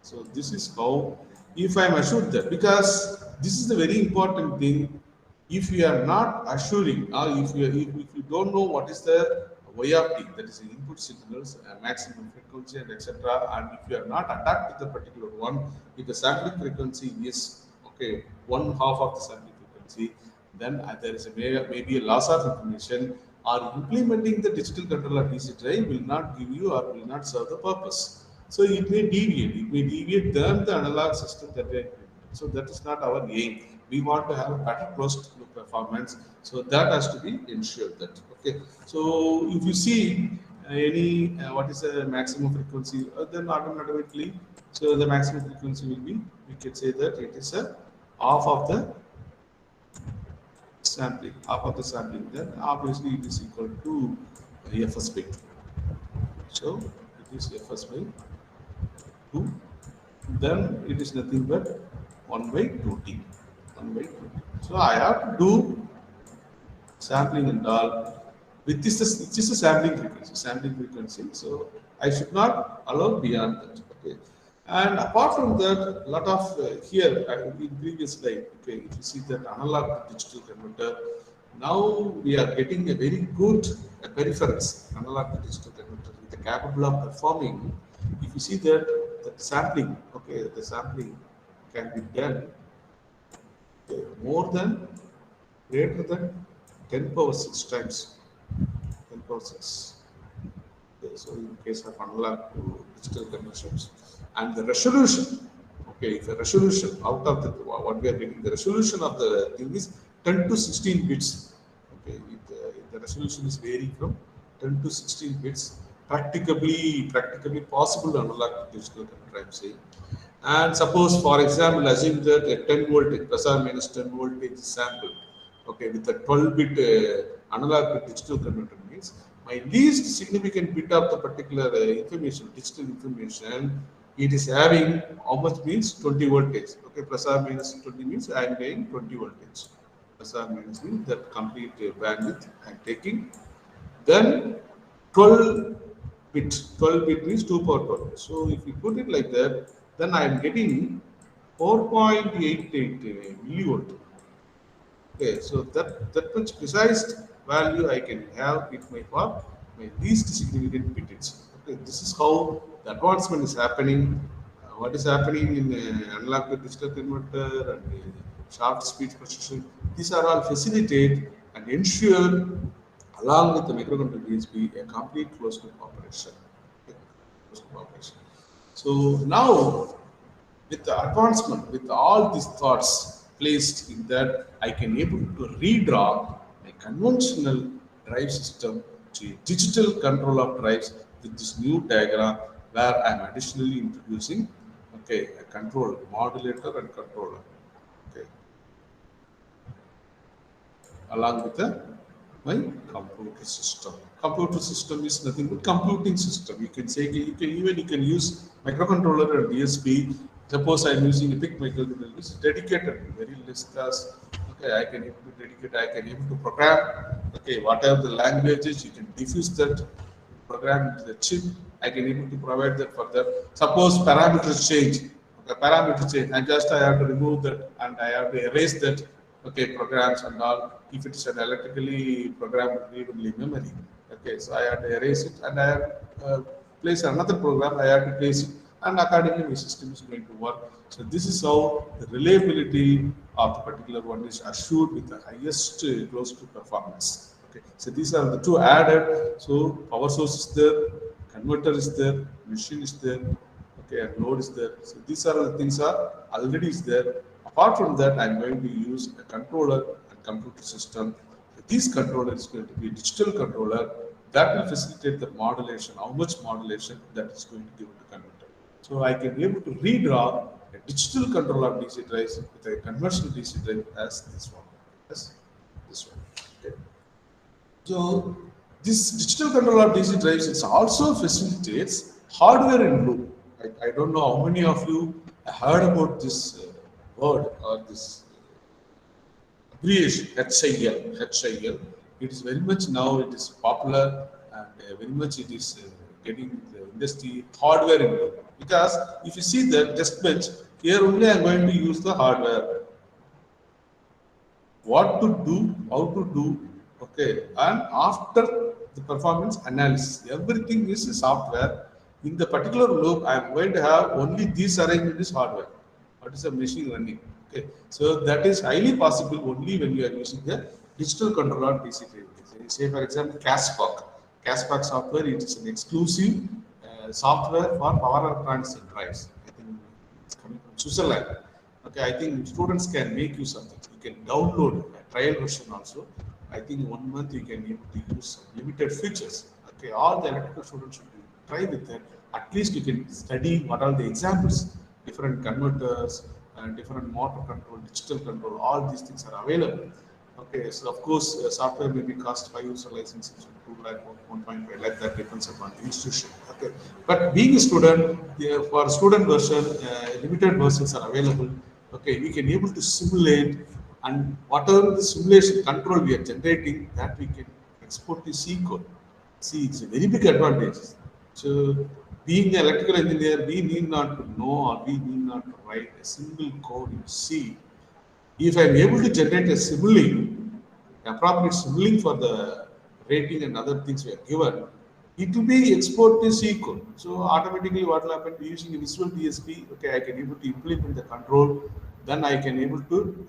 So this is how, if I am assured that, because this is the very important thing, if you are not assuring, or if you don't know what is the y of t, that is the input signals, maximum frequency and etc., and if you are not attached to the particular one, if the sampling frequency is, okay, one half of the sampling frequency, then there is a maybe a loss of information, or implementing the digital controller DC drive will not give you or will not serve the purpose. So it may deviate. It may deviate than the analog system that we are implementing. So that is not our aim. We want to have a better closed loop performance. So that has to be ensured that. Okay. So if you see any what is the maximum frequency, then automatically, so the maximum frequency will be, we can say that it is a half of the sampling, half of the sampling. Then obviously it is equal to Fs by 2. So it is Fs by 2, then it is nothing but 1 by 2t. 1 by 2t. So I have to do sampling and all with this, it is a sampling frequency. So I should not allow beyond that. Okay. And apart from that, a lot of here in previous slide, okay, if you see that analog to digital converter, now we are getting a very good peripherals, analog to digital converter, with the capable of performing. If you see that the sampling, okay, the sampling can be done more than, greater than 10 power 6 times, 10 power 6. Okay, so in case of analog to digital conversions, and the resolution, okay, the resolution out of the, what we are getting, the resolution of the thing is 10 to 16 bits. Okay, the resolution is varying from 10 to 16 bits, practically possible analog to digital converter, I am saying. And suppose, for example, assume that a 10 voltage plus or minus 10 voltage is sampled, okay, with a 12-bit analog to digital converter, means my least significant bit of the particular information, digital information, it is having how much, means 20 voltage. Okay, plus or minus 20 means I am getting 20 voltage. Plus or minus means that complete bandwidth I am taking. Then 12 bit means 2 power 12. So if you put it like that, then I am getting 4.88 millivolt. Okay, so that much precise value I can have it for my least significant bits. Okay, this is how the advancement is happening. What is happening in analog to digital converter and shaft speed processing? These are all facilitate and ensure, along with the microcontroller DSP, a complete closed loop operation. Okay, closed loop operation. So now, with the advancement, with all these thoughts placed in that, I can able to redraw a conventional drive system to a digital control of drives with this new diagram where I'm additionally introducing, okay, a control modulator and controller, okay, along with the my computer system. Computer system is nothing but computing system. You can say you can use microcontroller and DSP. Suppose I'm using a big microcontroller, it's dedicated, very less task. Okay, I can able to dedicate, I can able to program. Okay, whatever the languages, you can diffuse that program into the chip. I can able to provide that for them. Suppose parameters change. Okay, parameters change. I have to remove that and I have to erase that. Okay, programs and all. If it is an electrically programmed readable memory. Okay, so I have to erase it and I have to place another program. I have to place it, and accordingly my system is going to work. So this is how the reliability of the particular one is assured with the highest close to performance. Okay, so these are the two added. So power source is there, converter is there, machine is there, okay, and load is there. So these are the things are already is there. Apart from that, I'm going to use a controller and computer system. This controller is going to be a digital controller that will facilitate the modulation, how much modulation that is going to give to converter. So I can be able to redraw a digital controller of DC drives with a conventional DC drive as this one. As this one. Okay. So this digital controller of DC drives it also facilitates hardware in loop. I don't know how many of you heard about this word or this abbreviation HIL. It is very much now it is popular and very much it is getting the industry hardware in loop. Because if you see the test bench, here only I am going to use the hardware. What to do, how to do, okay, and after the performance analysis, everything is software. In the particular loop, I am going to have only this arrangement is hardware. What is the machine running? Okay, so that is highly possible only when you are using the digital controller DC drive. Say for example, CASPAC. CASPAC software it is an exclusive software for power electronics and drives. I think it's coming from Switzerland. Okay, I think students can make use of it. You can download a trial version also. I think 1 month you can able to use limited features. Okay, all the electrical students should try with that. At least you can study what are the examples, different converters and different motor control, digital control. All these things are available. Okay, so of course software may be cost 5 user licenses, 2 lakh, 1.5 lakh. That depends upon the institution. Okay, but being a student, for student version, limited versions are available. Okay, we can able to simulate, and whatever the simulation control we are generating, that we can export to C code. See, it's a very big advantage. So, being an electrical engineer, we need not to know or we need not to write a single code in C. If I'm able to generate a simulating, appropriate simulating for the rating and other things we are given, it will be exported to C code. So automatically what will happen using a visual DSP, okay, I can able to implement the control, then I can able to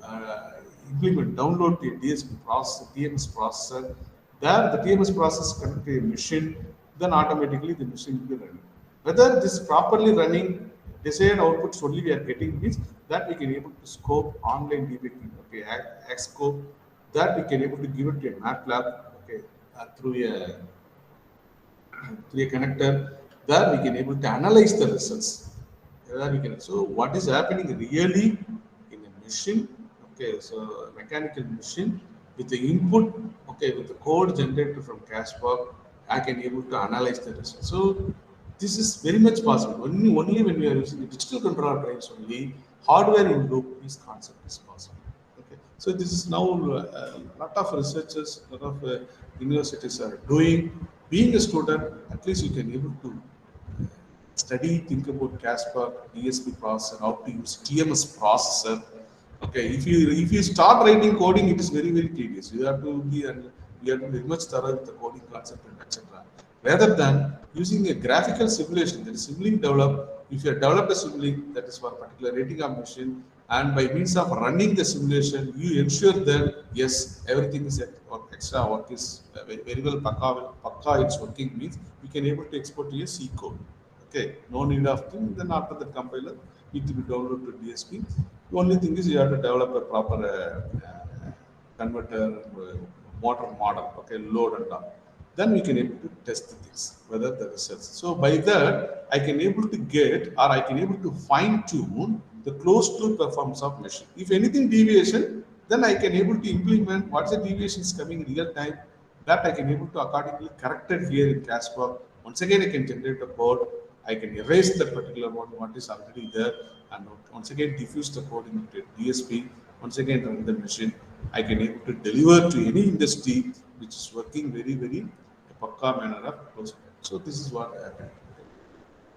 download the DSP processor, TMS processor. There the TMS process connect to a machine, then automatically the machine will be running. Whether this is properly running, desired outputs only we are getting is that we can able to scope online debugging, okay, Xscope, that we can able to give it to a MATLAB, okay, through a connector. There we can able to analyze the results. There we can. So what is happening really in a machine? Okay, so a mechanical machine with the input, okay, with the code generated from CASPAC, I can able to analyze the results. So this is very much possible. Only when we are using the digital controller drives only, hardware in loop, this concept is possible. Okay, so this is now a lot of researchers, a lot of universities are doing. Being a student, at least you can able to study, think about CASPAC, DSP processor, how to use TMS processor. Okay, if you start writing coding, it is very tedious. You have to be we have to be very much thorough with the coding concept and etc. Rather than using a graphical simulation that is simulating developed, if you have developed a simulation that is for a particular rating of machine, and by means of running the simulation, you ensure that yes, everything is or extra work is very well pakka it's working means we can able to export to a C code. Okay, no need of thing. Then after the compiler, need to be downloaded to DSP. The only thing is you have to develop a proper converter motor model. Okay, load and all. Then we can able to test the things whether the results. So by that I can able to get or I can able to fine tune the close to performance of machine. If anything deviation, then I can able to implement what's the deviation is coming in real time. That I can able to accordingly correct it here in Casper. Once again, I can generate a code. I can erase that particular one, what is already there, and once again diffuse the code into DSP. Once again, run the machine. I can able to deliver to any industry which is working very pakka manner of close. So this is what happened.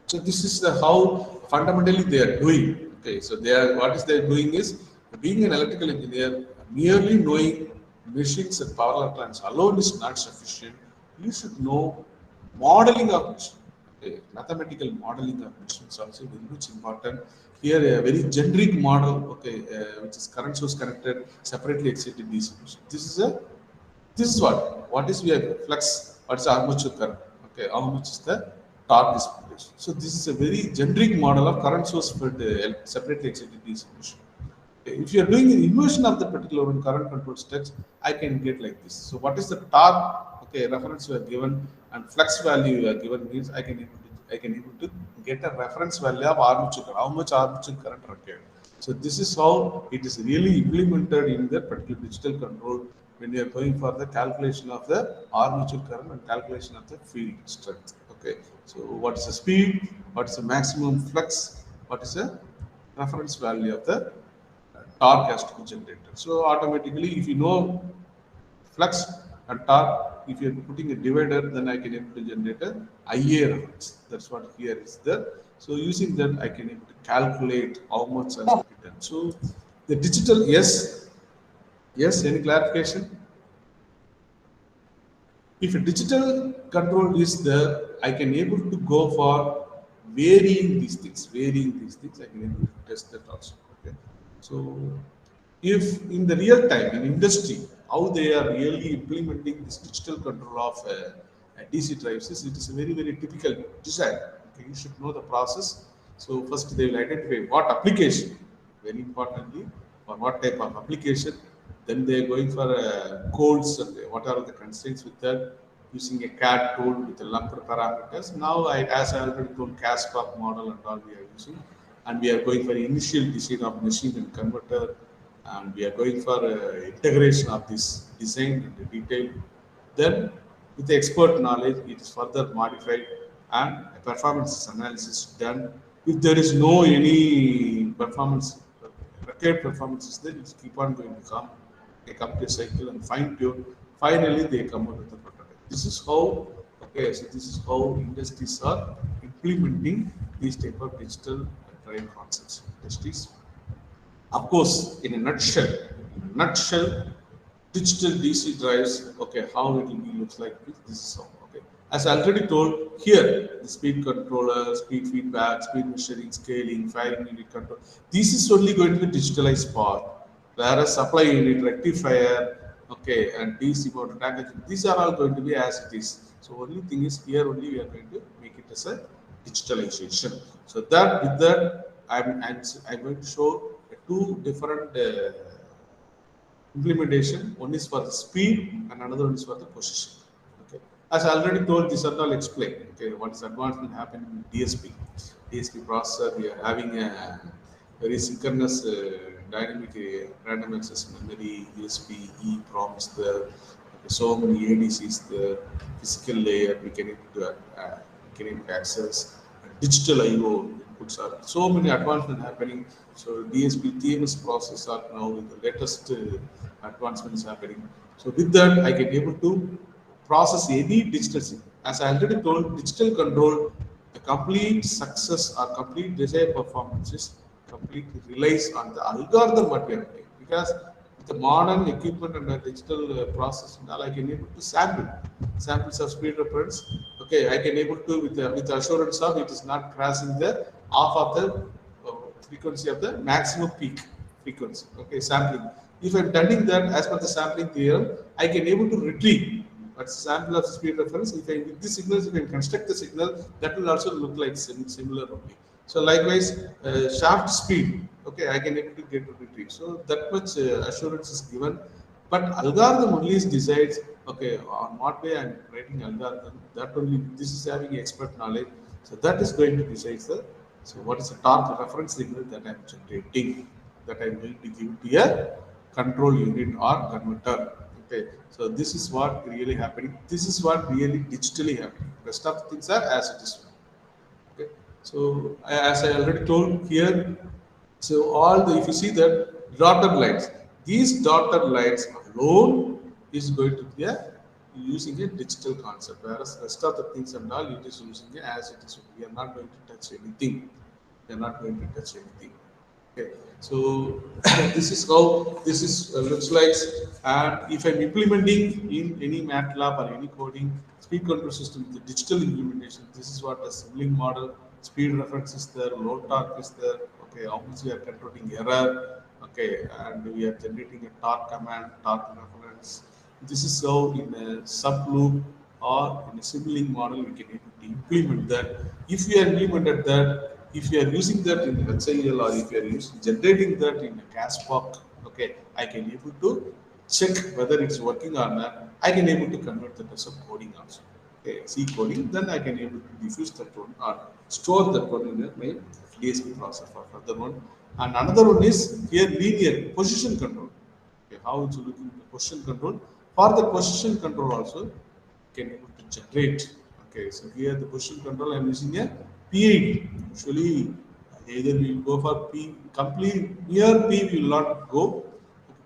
So this is the how fundamentally they are doing. Okay, so they are what is they are doing is being an electrical engineer, merely knowing machines and power electronics alone is not sufficient. You should know modeling of machine. Okay, mathematical modeling of machines also very much important. Here a very generic model, okay, which is current source connected, separately excited DC machine. This is what is we have flux, what's the armature current, okay, how much is the torque displacement. So this is a very generic model of current source for the separately excited DC machine. Okay, if you are doing an inversion of the particular one current control steps, I can get like this. So what is the torque? Okay, reference you are given and flux value you are given means I can able to get a reference value of armature current, how much armature current required. So this is how it is really implemented in the particular digital control when you are going for the calculation of the armature current and calculation of the field strength. Okay, so what is the speed? What is the maximum flux? What is the reference value of the torque has to be generated. So automatically, if you know flux and torque, if you're putting a divider, then I can able to generate a IA reference. That's what here is there. So using that, I can able to calculate how much has to be done. So the digital, yes, any clarification? If a digital control is there, I can able to go for varying these things. I can able to test that also. Okay. So if in the real time in industry, how they are really implementing this digital control of DC drives is it is a very typical design. Okay, you should know the process. So first they will identify what application, very importantly, for what type of application. Then they are going for codes. What are the constraints with that? Using a CAD tool with the lumped parameters. Now, as I already told, CASPAC model and all we are using, and we are going for initial design of machine and converter, and we are going for integration of this design in detail. Then, with the expert knowledge, it is further modified and a performance analysis done. If there is no any performance, required performance is there, it keep on going to come. They come to a cycle and fine tune. Finally, they come out with the prototype. This is how, okay, so this is how industries are implementing these type of digital drive concepts. Industries, of course, in a nutshell, digital DC drives, okay, how it will be looks like this is how, okay. As I already told, here the speed controller, speed feedback, speed measuring, scaling, firing unit control. This is only going to be digitalized part. Whereas supply unit, rectifier, okay, and DC motor packaging, these are all going to be as it is. So only thing is here only we are going to make it as a digitalization. So that with that I'm going to show two different implementation. One is for the speed and another one is for the position. Okay. As I already told, these are all explained. Okay, what is advancement happening in DSP? DSP processor, we are having a very synchronous dynamic random access memory, USB, EEPROMs there. Okay, so many ADCs there, physical layer we can able to access, digital I/O inputs are so many advancements happening. So DSP TMS process are now with the latest advancements happening. So with that, I can able to process any digital signal. As I already told, digital control, the complete success or complete desired performances completely relies on the algorithm what we are doing. Because the modern equipment and the digital process and all, I can able to samples of speed reference. Okay, I can able to with the assurance of it is not crossing the half of the frequency of the maximum peak frequency. Okay, sampling. If I'm turning that as per the sampling theorem, I can able to retrieve but sample of speed reference. If I with this signals, if I construct the signal, that will also look like similar only. So likewise, shaft speed, okay, I can able to get to retrieve. So that much assurance is given, but algorithm only decides, okay, on what way I'm writing algorithm. That only this is having expert knowledge. So that is going to decide the so what is the torque reference signal that I'm generating, that I'm going to give to a control unit or converter. Okay, so this is what really happening. This is what really digitally happening. Rest of the things are as it is. Okay, so as I already told here, so all the if you see that dotted lines, these dotted lines alone is going to be a using a digital concept, whereas rest of the things and all it is using it as it is. We are not going to touch anything. We are not going to touch anything. Okay, so this is how this is looks like, and if I'm implementing in any MATLAB or any coding speed control system, the digital implementation, this is what the sibling model, speed reference is there, load torque is there. Okay, how much we are controlling error. Okay, and we are generating a torque command, torque reference. This is how in a sub loop or in a sibling model we can able to implement that. If we are implemented that, if you are using that in HCL or if you are using generating that in a CASPOC, okay, I can able to check whether it's working or not. I can able to convert that as a coding also. Okay, C coding, then I can able to diffuse that one or store that one in my DSP processor for further one. And another one is here linear position control. Okay, how it's looking the position control. For the position control also, can able to generate. Okay, so here the position control I'm using a PID. Usually either we will go for P complete near P we will not go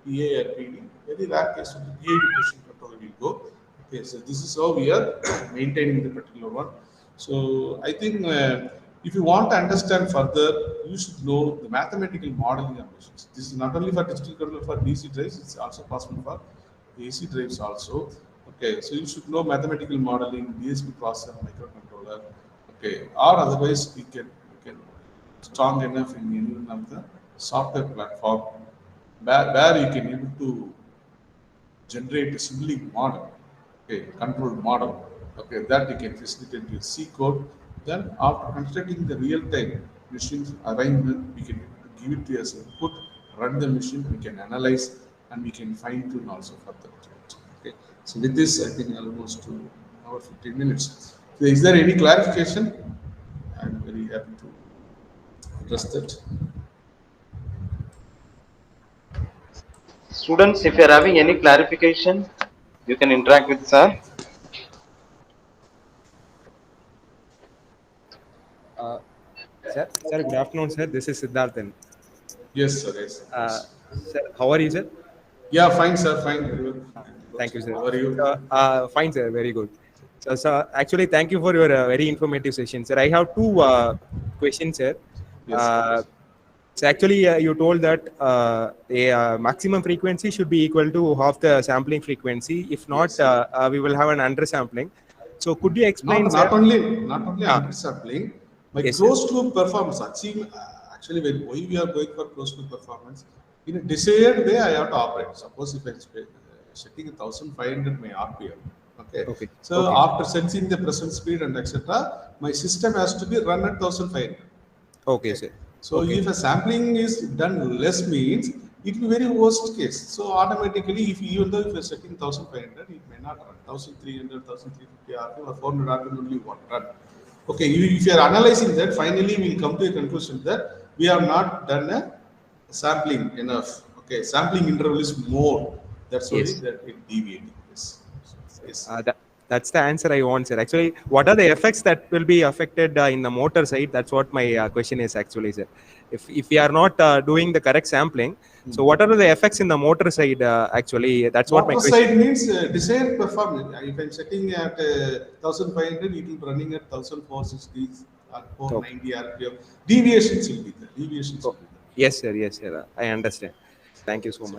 PA or PD. Very rare case of the PID position control will go. Okay, so this is how we are maintaining the particular one. So I think if you want to understand further, you should know the mathematical modeling of machines. This is not only for digital control for DC drives; it's also possible for AC drives also. Okay, so you should know mathematical modeling, DSP processor, microcontroller. Okay, or otherwise we can strong enough in any one of the software platform where you can able to generate a sibling model, okay, controlled model. Okay, that you can facilitate with C code. Then after constructing the real-time machine arrangement, we can give it to as input, run the machine, we can analyze, and we can fine-tune also for that. Okay. So with this, I think almost 2 hour 15 minutes. So is there any clarification? I'm very happy to address that. Students, if you are having any clarification, you can interact with sir. Sir, good afternoon, sir. This is Siddharthan. Yes, sir. Yes. Yes. Sir, how are you, sir? Yeah, fine, sir. Fine. Very well. Thank you, sir. How are you? Fine, sir. Very good. So, actually, thank you for your very informative session, sir. I have two questions, sir. Yes, So, actually, you told that a maximum frequency should be equal to half the sampling frequency. If not, Yes. we will have an undersampling. So, could you explain, not sir? not only Ah. undersampling, my Yes, sir. closed loop performance. Actually, why we are going for closed loop performance? In a desired way, I have to operate. Suppose if I'm setting 1,500 my RPM, okay. Okay. So Okay. after sensing the present speed and etc., my system has to be run at 1,500. Okay, sir. So Okay. if a sampling is done less means it will be very worst case. So automatically, if even though if you're setting 1,500, it may not run 1,300, 1,350 RPM or 400 RPM only one run. Okay, if you are analyzing that, finally we'll come to a conclusion that we have not done a sampling enough. Okay, sampling interval is more. That's why Yes. that it deviating. Yes. Yes. That's the answer I want, sir. Actually, what are the effects that will be affected in the motor side? That's what my question is actually, sir. If we are not doing the correct sampling, so what are the effects in the motor side? Actually, that's what my Motor question. side means desired performance. If I'm setting at 1,500, it will be running at 1,460 or 490 RPM. Deviations will be there. Deviations will be there. Yes, sir. Yes, sir. I understand. Thank you so much.